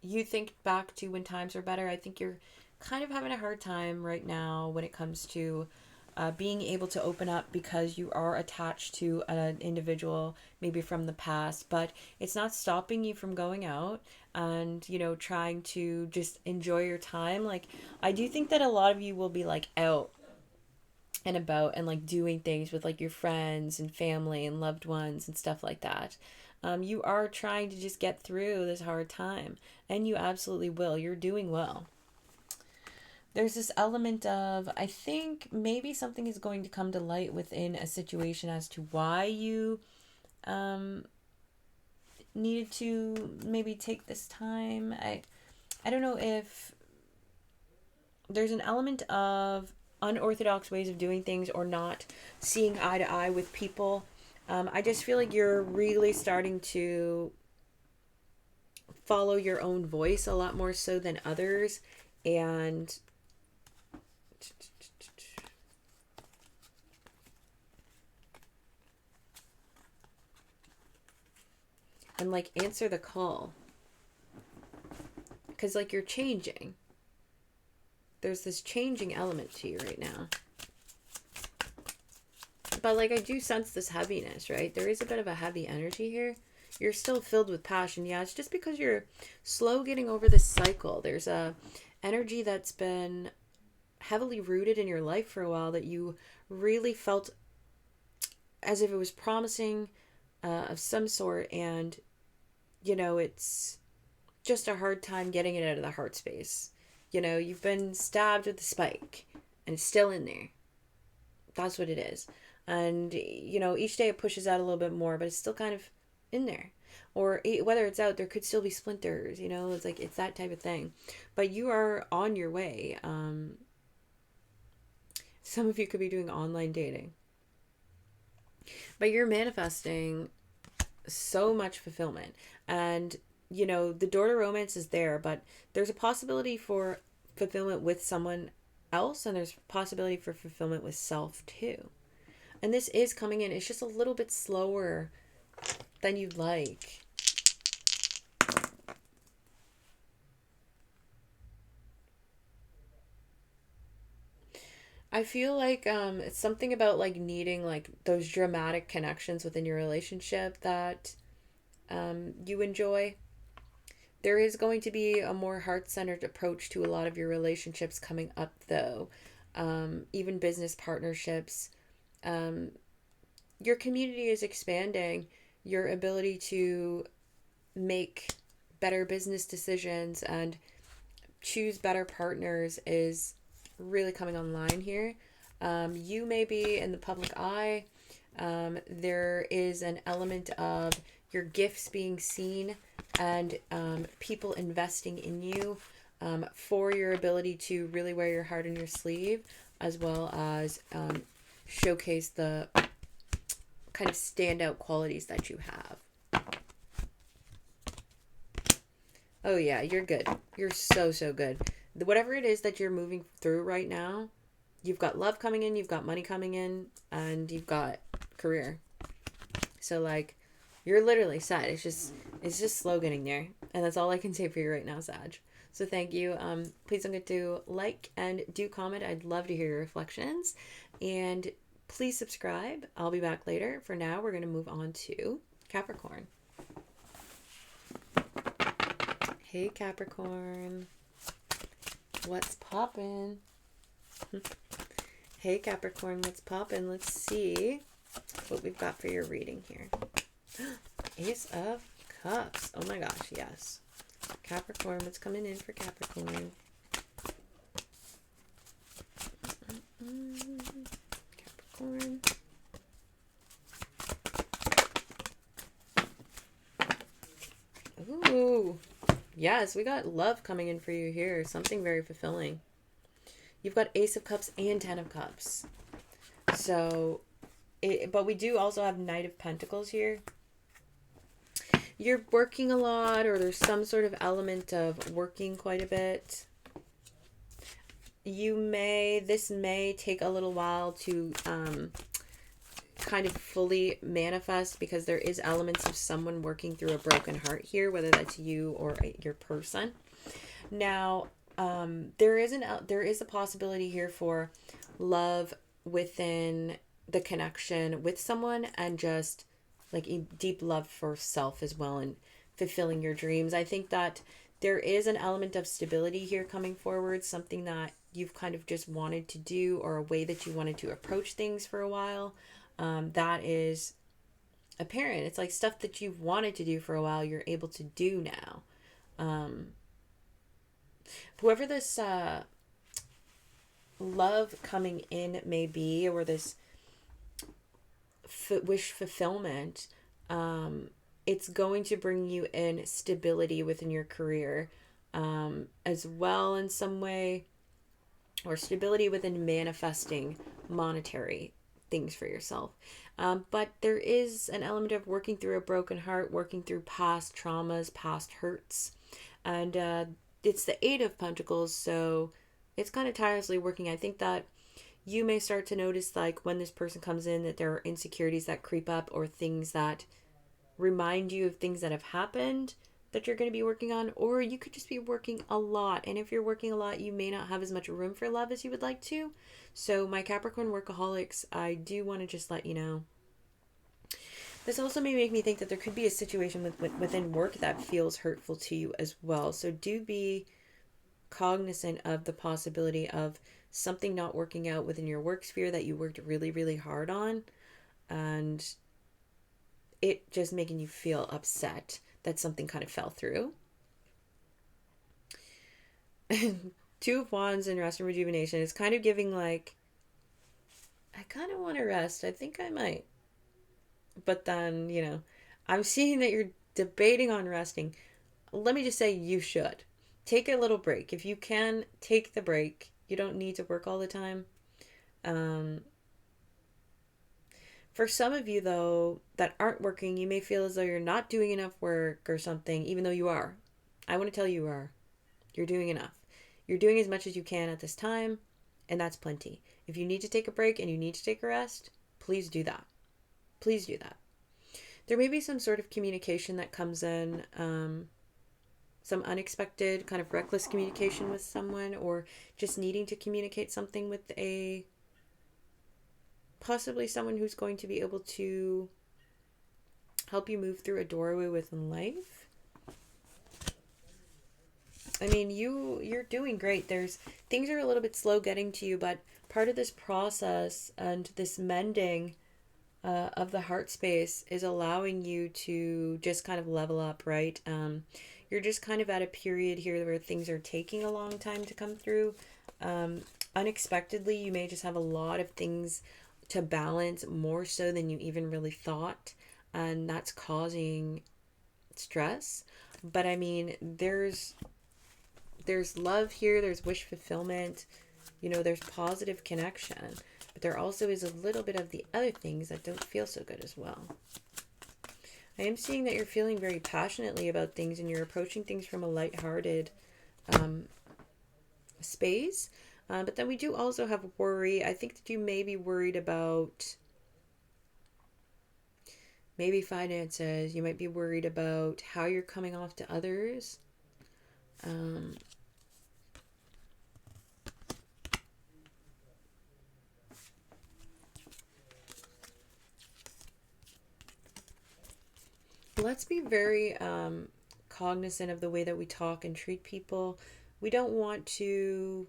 you think back to when times were better. I think you're kind of having a hard time right now when it comes to being able to open up because you are attached to an individual maybe from the past, but it's not stopping you from going out and trying to just enjoy your time. Like I do think that a lot of you will be like out and about, and like doing things with like your friends and family and loved ones and stuff like that. You are trying to just get through this hard time, and you absolutely will. You're doing well. There's this element of, I think maybe something is going to come to light within a situation as to why you needed to maybe take this time. I don't know if there's an element of unorthodox ways of doing things or not seeing eye to eye with people. I just feel like you're really starting to follow your own voice a lot more so than others, and like answer the call, because like you're changing. There's this changing element to you right now. But like I do sense this heaviness, right? There is a bit of a heavy energy here. You're still filled with passion. Yeah, it's just because you're slow getting over this cycle. There's a energy that's been heavily rooted in your life for a while that you really felt as if it was promising of some sort, and you know, it's just a hard time getting it out of the heart space. You know, you've been stabbed with a spike and it's still in there. That's what it is. And, you know, each day it pushes out a little bit more, but it's still kind of in there. Or whether it's out, there could still be splinters, you know, it's like, it's that type of thing. But you are on your way. Some of you could be doing online dating. But you're manifesting so much fulfillment. And, you know, the door to romance is there, but there's a possibility for fulfillment with someone else, and there's possibility for fulfillment with self too. And this is coming in. It's just a little bit slower than you'd like. I feel like it's something about like needing like those dramatic connections within your relationship that you enjoy. There is going to be a more heart-centered approach to a lot of your relationships coming up, though. Even business partnerships. Your community is expanding. Your ability to make better business decisions and choose better partners is really coming online here. You may be in the public eye. There is an element of your gifts being seen, and people investing in you for your ability to really wear your heart on your sleeve, as well as showcase the kind of standout qualities that you have. Oh yeah, you're good. You're so good. Whatever it is that you're moving through right now, you've got love coming in, you've got money coming in, and you've got career. So like, you're literally set. It's just slow getting there. And that's all I can say for you right now, Sag. So thank you. Please don't forget to like and do comment. I'd love to hear your reflections. And please subscribe. I'll be back later. For now, we're going to move on to Capricorn. Hey, Capricorn. What's poppin'? Hey, Capricorn, what's poppin'? Let's see what we've got for your reading here. Ace of Cups. Oh my gosh, yes. Capricorn, what's coming in for Capricorn? Capricorn. Ooh. Yes, we got love coming in for you here. Something very fulfilling. You've got Ace of Cups and Ten of Cups. So, but we do also have Knight of Pentacles here. You're working a lot, or there's some sort of element of working quite a bit. This may take a little while to kind of fully manifest, because there is elements of someone working through a broken heart here, whether that's you or your person. Now, there is a possibility here for love within the connection with someone, and just like a deep love for self as well, and fulfilling your dreams. I think that there is an element of stability here coming forward, something that you've kind of just wanted to do, or a way that you wanted to approach things for a while, that is apparent. It's like stuff that you've wanted to do for a while, you're able to do now. Whoever this love coming in may be, or this wish fulfillment, it's going to bring you in stability within your career, as well, in some way, or stability within manifesting monetary things for yourself. But there is an element of working through a broken heart, working through past traumas, past hurts. And it's the Eight of Pentacles, so it's kind of tirelessly working. I think that you may start to notice, like, when this person comes in, that there are insecurities that creep up, or things that remind you of things that have happened that you're going to be working on, or you could just be working a lot. And if you're working a lot, you may not have as much room for love as you would like to. So my Capricorn workaholics, I do want to just let you know, this also may make me think that there could be a situation within work that feels hurtful to you as well. So do be cognizant of the possibility of something not working out within your work sphere that you worked really, really hard on, and it just making you feel upset that something kind of fell through. Two of Wands and rest and rejuvenation is kind of giving, like, I kind of want to rest. I think I might. But then, I'm seeing that you're debating on resting. Let me just say, you should. Take a little break. If you can, take the break. You don't need to work all the time. For some of you, though, that aren't working, you may feel as though you're not doing enough work or something, even though you are. I want to tell you are. You're doing enough. You're doing as much as you can at this time, and that's plenty. If you need to take a break and you need to take a rest, please do that. Please do that. There may be some sort of communication that comes in, some unexpected, kind of reckless communication with someone, or just needing to communicate something with possibly someone who's going to be able to help you move through a doorway within life. I mean, you're doing great. Things are a little bit slow getting to you, but part of this process and this mending of the heart space is allowing you to just kind of level up, right? You're just kind of at a period here where things are taking a long time to come through. Unexpectedly, you may just have a lot of things to balance, more so than you even really thought, and that's causing stress. But I mean, there's love here, there's wish fulfillment, there's positive connection, but there also is a little bit of the other things that don't feel so good as well. I am seeing that you're feeling very passionately about things, and you're approaching things from a lighthearted space. But then we do also have worry. I think that you may be worried about maybe finances. You might be worried about how you're coming off to others. Let's be very cognizant of the way that we talk and treat people. We don't want to...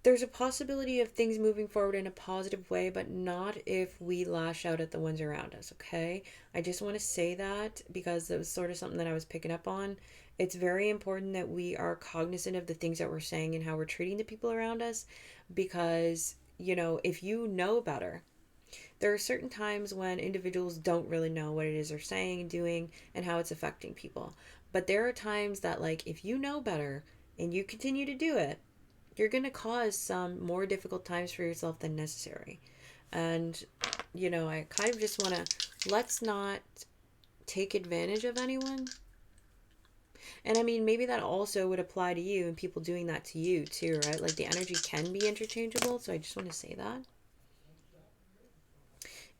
There's a possibility of things moving forward in a positive way, but not if we lash out at the ones around us, okay? I just want to say that because it was sort of something that I was picking up on. It's very important that we are cognizant of the things that we're saying and how we're treating the people around us, because, if you know better, there are certain times when individuals don't really know what it is they're saying and doing and how it's affecting people. But there are times that, like, if you know better and you continue to do it, you're going to cause some more difficult times for yourself than necessary. And, I kind of just want to, let's not take advantage of anyone. And I mean, maybe that also would apply to you and people doing that to you too, right? Like, the energy can be interchangeable. So I just want to say that.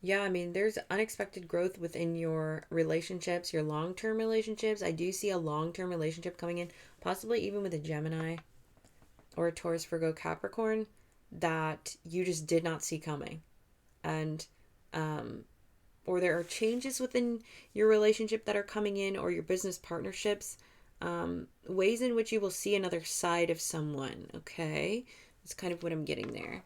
Yeah, I mean, there's unexpected growth within your relationships, your long-term relationships. I do see a long-term relationship coming in, possibly even with a Gemini or a Taurus, Virgo, Capricorn, that you just did not see coming. And, or there are changes within your relationship that are coming in, or your business partnerships. Ways in which you will see another side of someone. Okay. That's kind of what I'm getting there.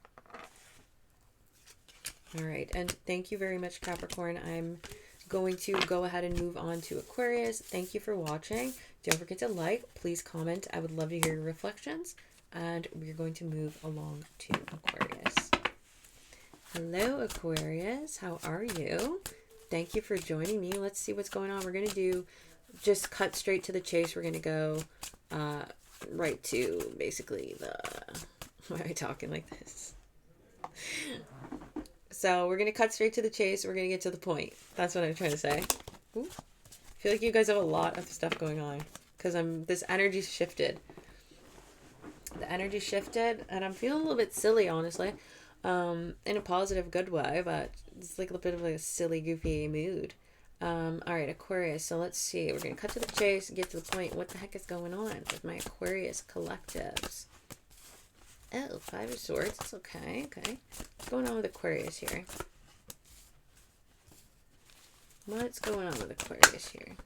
All right. And thank you very much, Capricorn. I'm going to go ahead and move on to Aquarius. Thank you for watching. Don't forget to like, please comment. I would love to hear your reflections. And we're going to move along to Aquarius. Hello, Aquarius. How are you? Thank you for joining me. Let's see what's going on. We're going to do just cut straight to the chase. We're going to go right to basically the... Why am I talking like this? So we're going to cut straight to the chase. We're going to get to the point. That's what I'm trying to say. Ooh. I feel like you guys have a lot of stuff going on because this energy shifted. The energy shifted and I'm feeling a little bit silly, honestly, in a positive, good way, but it's like a bit of like a silly, goofy mood. All right, Aquarius. So let's see. We're going to cut to the chase and get to the point. What the heck is going on with my Aquarius collectives? Oh, Five of Swords. It's okay. Okay. What's going on with Aquarius here? What's going on with Aquarius here?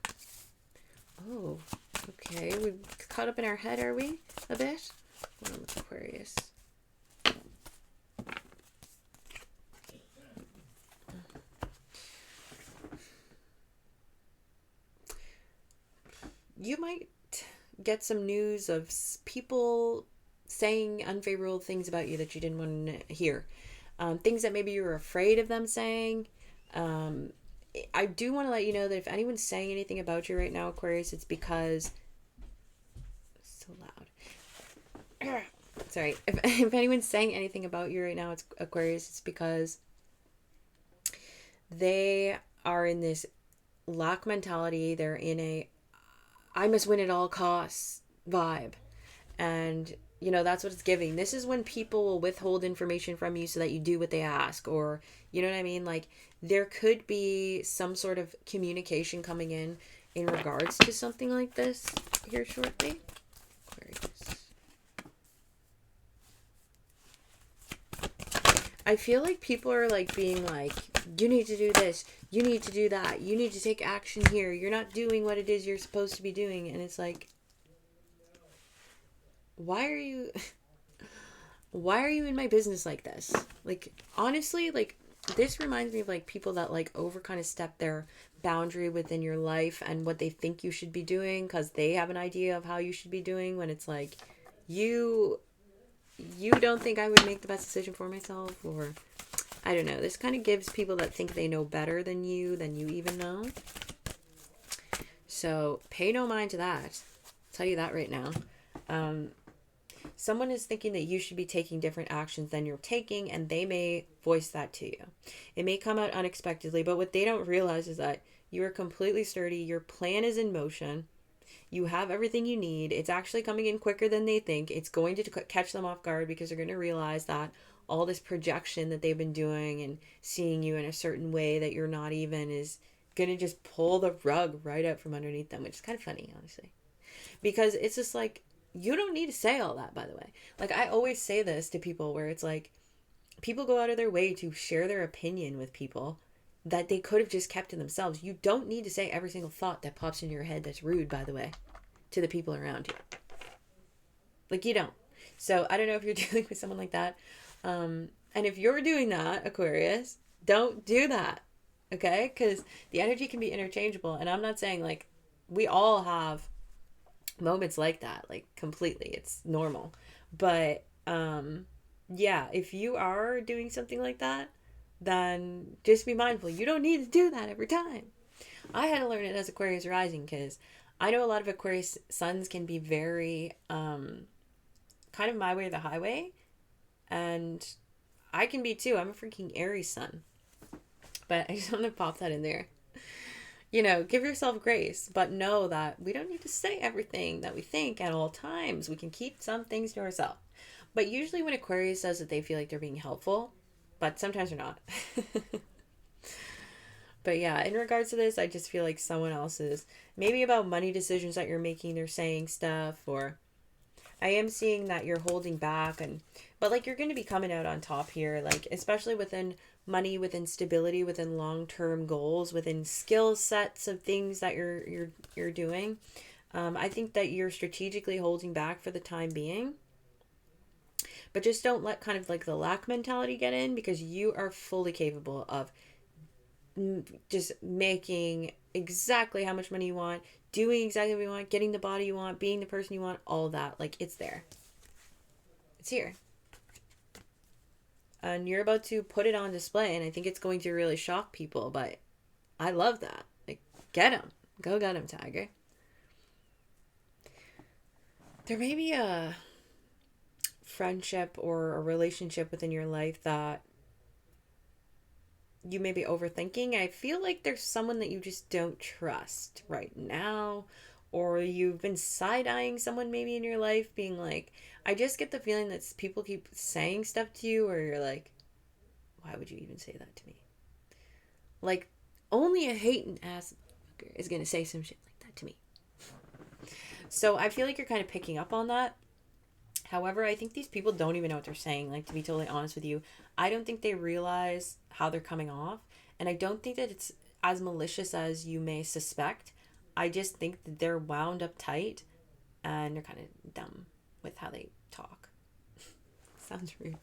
Oh, okay. We've caught up in our head, are we? A bit? What's going on with Aquarius? You might get some news of people saying unfavorable things about you that you didn't want to hear. Things that maybe you were afraid of them saying. I do want to let you know that if anyone's saying anything about you right now, Aquarius, it's because... It's so loud. Sorry. If anyone's saying anything about you right now, it's Aquarius, it's because they are in this lack mentality. They're in a I must win at all costs vibe. And, you know, that's what it's giving. This is when people will withhold information from you so that you do what they ask. Or, you know what I mean? Like, there could be some sort of communication coming in regards to something like this here shortly. Aquarius. I feel like people are like being like, you need to do this, you need to do that, you need to take action here, you're not doing what it is you're supposed to be doing. And it's like, why are you in my business like this? Like, honestly, like, this reminds me of like people that like over kind of step their boundary within your life and what they think you should be doing because they have an idea of how you should be doing, when it's like, you don't think I would make the best decision for myself, or I don't know. This kind of gives people that think they know better than you even know. So pay no mind to that. I'll tell you that right now. Someone is thinking that you should be taking different actions than you're taking, and they may voice that to you. It may come out unexpectedly, but what they don't realize is that you are completely sturdy. Your plan is in motion. You have everything you need. It's actually coming in quicker than they think. It's going to catch them off guard because they're going to realize that all this projection that they've been doing and seeing you in a certain way that you're not even is going to just pull the rug right out from underneath them, which is kind of funny, honestly. Because it's just like, you don't need to say all that, by the way. Like, I always say this to people where it's like, people go out of their way to share their opinion with people that they could have just kept to themselves. You don't need to say every single thought that pops in your head that's rude, by the way, to the people around you. Like, you don't. So I don't know if you're dealing with someone like that. And if you're doing that, Aquarius, don't do that. Okay? Because the energy can be interchangeable. And I'm not saying, like, we all have moments like that, like, completely. It's normal. But, yeah, if you are doing something like that, then just be mindful. You don't need to do that every time. I had to learn it as Aquarius rising because I know a lot of Aquarius suns can be very kind of my way or the highway, and I can be too. I'm a freaking Aries sun, but I just want to pop that in there. You know, give yourself grace, but know that we don't need to say everything that we think at all times. We can keep some things to ourselves. But usually when Aquarius says that they feel like they're being helpful, but sometimes they're not. But yeah, in regards to this, I just feel like someone else's, maybe about money decisions that you're making, they're saying stuff, or I am seeing that you're holding back, but like, you're going to be coming out on top here, like, especially within money, within stability, within long-term goals, within skill sets of things that you're doing. I think that you're strategically holding back for the time being. But just don't let kind of like the lack mentality get in, because you are fully capable of just making exactly how much money you want, doing exactly what you want, getting the body you want, being the person you want, all that. Like, it's there. It's here. And you're about to put it on display, and I think it's going to really shock people, but I love that. Like, get him. Go get him, Tiger. There may be a friendship or a relationship within your life that you may be overthinking. I feel like there's someone that you just don't trust right now, or you've been side-eyeing someone maybe in your life, being like, I just get the feeling that people keep saying stuff to you where you're like, why would you even say that to me? Like, only a hating ass is gonna say some shit like that to me. So I feel like you're kind of picking up on that. However, I think these people don't even know what they're saying. Like, to be totally honest with you, I don't think they realize how they're coming off. And I don't think that it's as malicious as you may suspect. I just think that they're wound up tight and they're kind of dumb with how they talk. Sounds rude.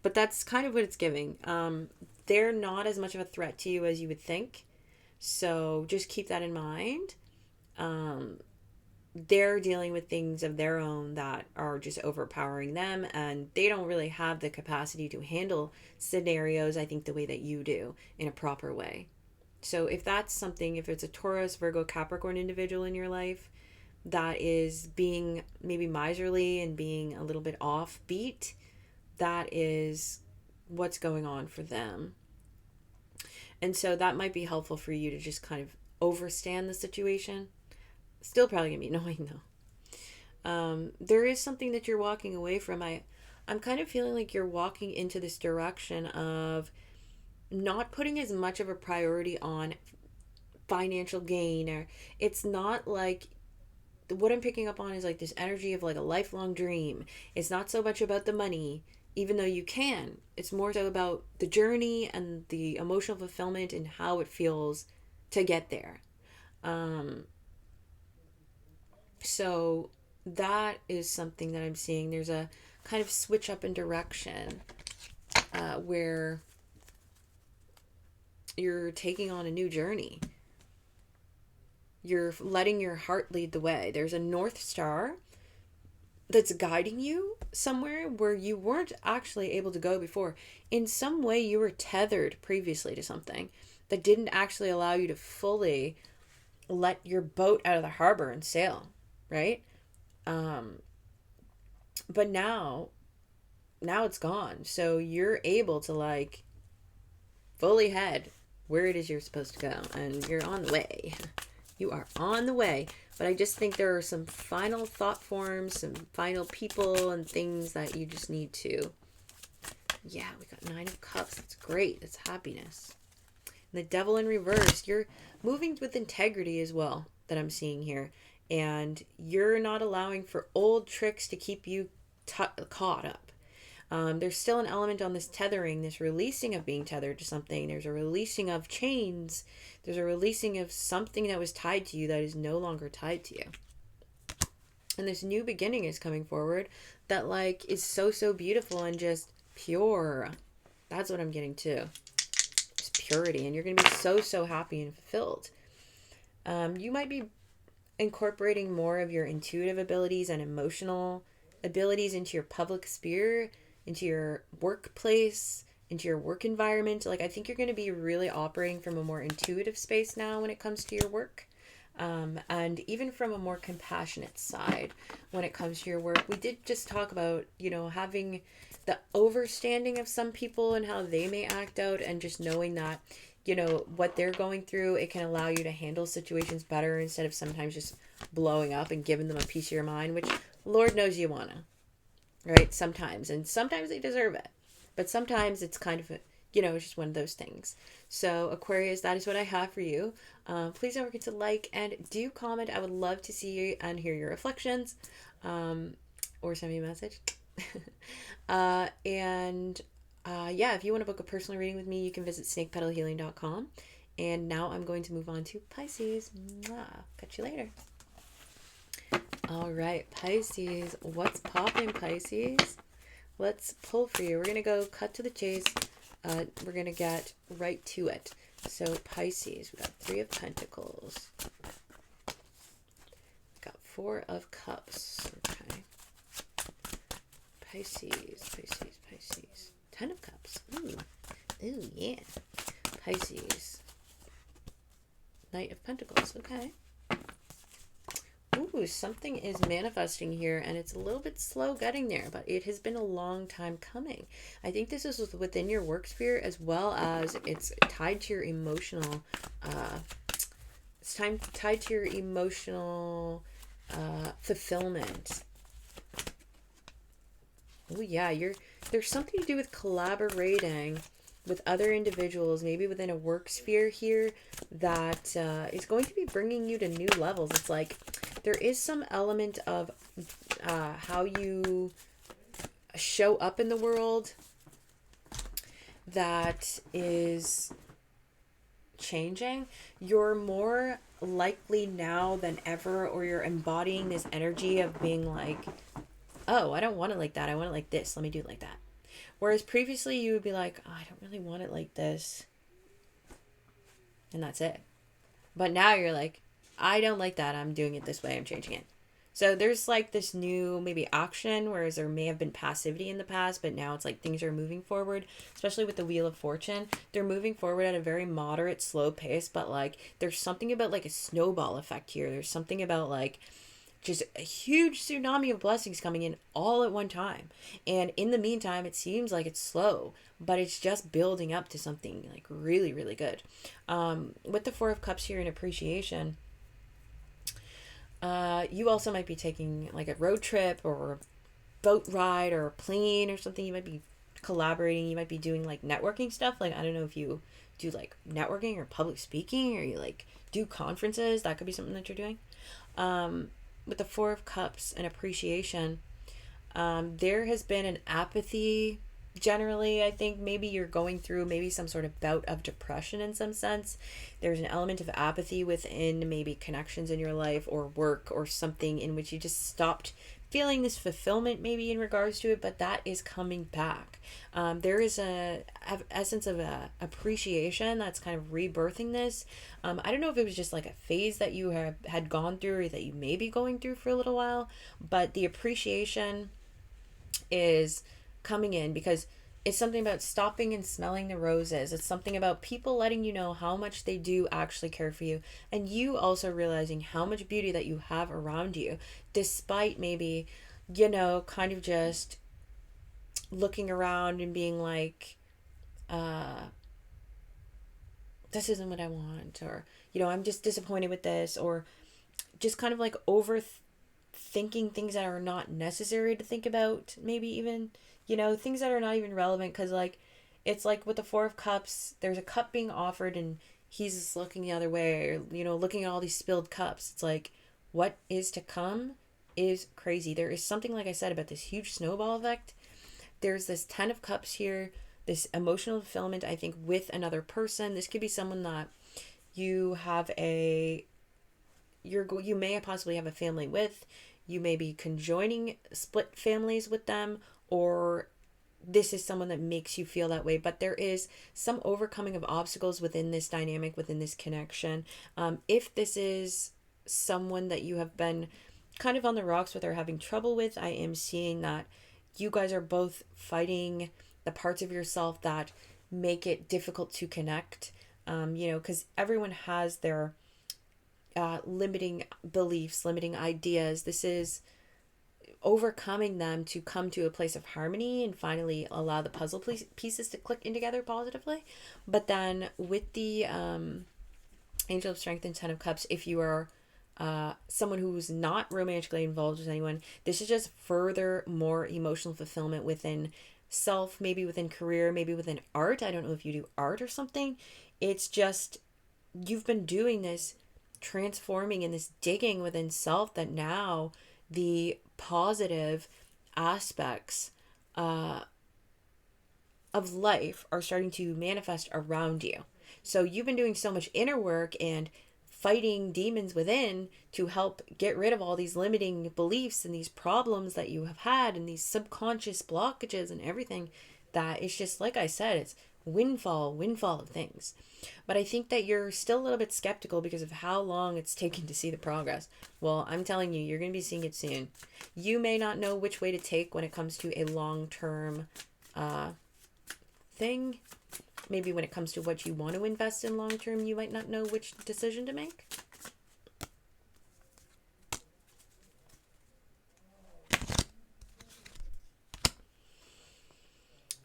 But that's kind of what it's giving. They're not as much of a threat to you as you would think. So just keep that in mind. They're dealing with things of their own that are just overpowering them, and they don't really have the capacity to handle scenarios, I think, the way that you do in a proper way. So if that's something, if it's a Taurus, Virgo, Capricorn individual in your life that is being maybe miserly and being a little bit offbeat, that is what's going on for them. And so that might be helpful for you to just kind of overstand the situation. Still probably gonna be annoying though. There is something that you're walking away from. I'm kind of feeling like you're walking into this direction of not putting as much of a priority on financial gain, or it's not like, what I'm picking up on is like this energy of like a lifelong dream. It's not so much about the money, even though you can. It's more so about the journey and the emotional fulfillment and how it feels to get there. So that is something that I'm seeing. There's a kind of switch up in direction where you're taking on a new journey. You're letting your heart lead the way. There's a North Star that's guiding you somewhere where you weren't actually able to go before. In some way, you were tethered previously to something that didn't actually allow you to fully let your boat out of the harbor and sail. Right? But now it's gone. So you're able to like fully head where it is you're supposed to go, and you're on the way. You are on the way. But I just think there are some final thought forms, some final people and things that you just need to. Yeah, we got 9 of Cups. That's great. That's happiness. And the Devil in reverse. You're moving with integrity as well, that I'm seeing here. And you're not allowing for old tricks to keep you caught up. There's still an element on this tethering, this releasing of being tethered to something. There's a releasing of chains. There's a releasing of something that was tied to you that is no longer tied to you. And this new beginning is coming forward that like is so, so beautiful and just pure. That's what I'm getting too. Just purity. And you're going to be so, so happy and fulfilled. You might be incorporating more of your intuitive abilities and emotional abilities into your public sphere, into your workplace, into your work environment. Like, I think you're going to be really operating from a more intuitive space now when it comes to your work. And even from a more compassionate side when it comes to your work. We did just talk about, having the overstanding of some people and how they may act out, and just knowing that what they're going through, it can allow you to handle situations better instead of sometimes just blowing up and giving them a piece of your mind, which Lord knows you want to, right? Sometimes, and sometimes they deserve it, but sometimes it's kind of, it's just one of those things. So Aquarius, that is what I have for you. Please don't forget to like and do comment. I would love to see you and hear your reflections, or send me a message. Yeah, if you want to book a personal reading with me, you can visit snakepetalhealing.com. And now I'm going to move on to Pisces. Mwah. Catch you later. All right, Pisces. What's popping, Pisces? Let's pull for you. We're going to go cut to the chase. We're going to get right to it. So, Pisces, we got 3 of Pentacles. We got 4 of Cups. Okay. Pisces. 10 of Cups. Ooh, yeah. Pisces. Knight of Pentacles. Okay. Ooh, something is manifesting here, and it's a little bit slow getting there, but it has been a long time coming. I think this is within your work sphere, as well as it's tied to your emotional, tied to your emotional fulfillment. Oh yeah, there's something to do with collaborating with other individuals, maybe within a work sphere here, that is going to be bringing you to new levels. It's like there is some element of how you show up in the world that is changing. You're more likely now than ever, or you're embodying this energy of being like, oh, I don't want it like that. I want it like this. Let me do it like that. Whereas previously you would be like, oh, I don't really want it like this. And that's it. But now you're like, I don't like that. I'm doing it this way. I'm changing it. So there's like this new maybe action, whereas there may have been passivity in the past, but now it's like things are moving forward, especially with the Wheel of Fortune. They're moving forward at a very moderate, slow pace, but like there's something about like a snowball effect here. There's something about like just a huge tsunami of blessings coming in all at one time. And in the meantime, it seems like it's slow, but it's just building up to something like really, really good. With the 4 of Cups here in appreciation, you also might be taking like a road trip or a boat ride or a plane or something. You might be collaborating. You might be doing like networking stuff. Like, I don't know if you do like networking or public speaking, or you like do conferences. That could be something that you're doing. With the 4 of Cups and appreciation, there has been an apathy generally. I think maybe you're going through maybe some sort of bout of depression in some sense. There's an element of apathy within maybe connections in your life or work or something in which you just stopped feeling this fulfillment maybe in regards to it, but that is coming back. There is a essence of appreciation that's kind of rebirthing this. I don't know if it was just like a phase that you had gone through, or that you may be going through for a little while, but the appreciation is coming in because it's something about stopping and smelling the roses. It's something about people letting you know how much they do actually care for you, and you also realizing how much beauty that you have around you, despite maybe, kind of just looking around and being like, this isn't what I want, or, I'm just disappointed with this, or just kind of like overthinking things that are not necessary to think about, maybe even, things that are not even relevant, because like it's like with the 4 of Cups, there's a cup being offered and he's just looking the other way, or looking at all these spilled cups. It's like what is to come is crazy. There is something, like I said, about this huge snowball effect. There's this 10 of Cups here, this emotional fulfillment, I think, with another person. This could be someone that you have you may possibly have a family with. You may be conjoining split families with them, or this is someone that makes you feel that way. But there is some overcoming of obstacles within this dynamic, within this connection. If this is someone that you have been kind of on the rocks with or having trouble with, I am seeing that you guys are both fighting the parts of yourself that make it difficult to connect. Because everyone has their limiting beliefs, limiting ideas. This is overcoming them to come to a place of harmony and finally allow the puzzle pieces to click in together positively. But then with the Angel of Strength and 10 of Cups, if you are someone who's not romantically involved with anyone, this is just further more emotional fulfillment within self, maybe within career, maybe within art. I don't know if you do art or something. It's just you've been doing this transforming and this digging within self, that now the positive aspects of life are starting to manifest around you. So you've been doing so much inner work and fighting demons within to help get rid of all these limiting beliefs and these problems that you have had and these subconscious blockages and everything. That is just, like I said, it's windfall of things. But I think that you're still a little bit skeptical because of how long it's taken to see the progress. Well, I'm telling you, you're going to be seeing it soon. You may not know which way to take when it comes to a long-term thing. Maybe when it comes to what you want to invest in long-term, you might not know which decision to make.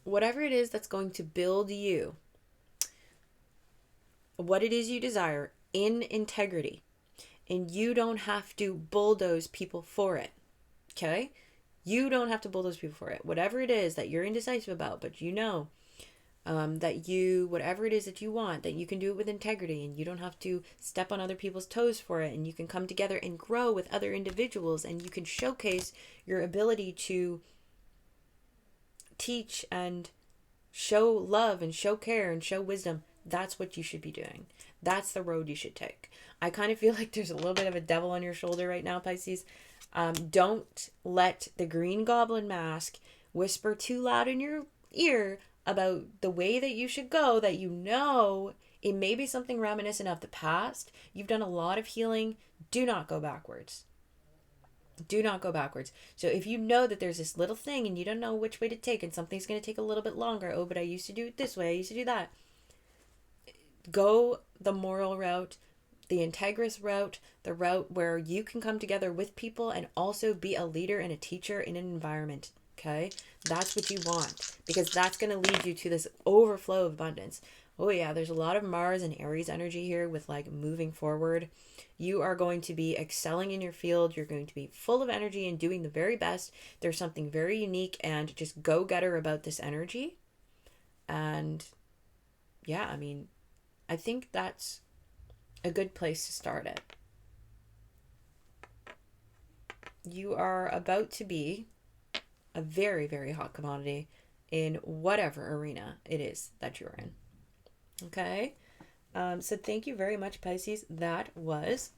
Whatever it is that's going to build you, what it is you desire in integrity, and you don't have to bulldoze people for it. Okay? You don't have to bulldoze people for it. Whatever it is that you're indecisive about, but you know that you, whatever it is that you want, that you can do it with integrity and you don't have to step on other people's toes for it, and you can come together and grow with other individuals, and you can showcase your ability to teach and show love and show care and show wisdom. That's what you should be doing. That's the road you should take. I kind of feel like there's a little bit of a devil on your shoulder right now, Pisces. Don't let the green goblin mask whisper too loud in your ear about the way that you should go, that you know it may be something reminiscent of the past. You've done a lot of healing. Do not go backwards. Do not go backwards. So if you know that there's this little thing and you don't know which way to take and something's going to take a little bit longer, oh, but I used to do it this way, I used to do that. Go the moral route, the integrous route, the route where you can come together with people and also be a leader and a teacher in an environment. Okay? That's what you want, because that's going to lead you to this overflow of abundance. Oh yeah, there's a lot of Mars and Aries energy here with like moving forward. You are going to be excelling in your field. You're going to be full of energy and doing the very best. There's something very unique and just go-getter about this energy. And yeah, I mean, I think that's a good place to start it. You are about to be a very, very hot commodity in whatever arena it is that you're in. Okay? So thank you very much, Pisces. That was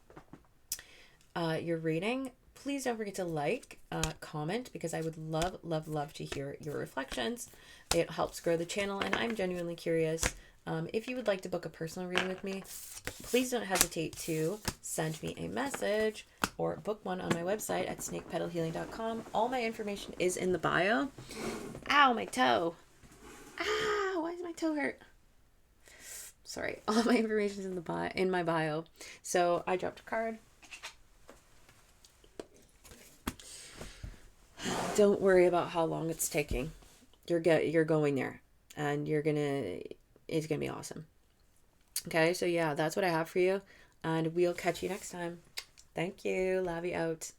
your reading. Please don't forget to like, comment, because I would love, love, love to hear your reflections. It helps grow the channel, and I'm genuinely curious. If you would like to book a personal reading with me, please don't hesitate to send me a message or book one on my website at snakepetalhealing.com. All my information is in the bio. Ow, my toe. Ow, why does my toe hurt? Sorry, all my information is in my bio. So I dropped a card. Don't worry about how long it's taking. You're going there, and it's gonna be awesome. Okay, so yeah, that's what I have for you, and we'll catch you next time. Thank you. Love you out.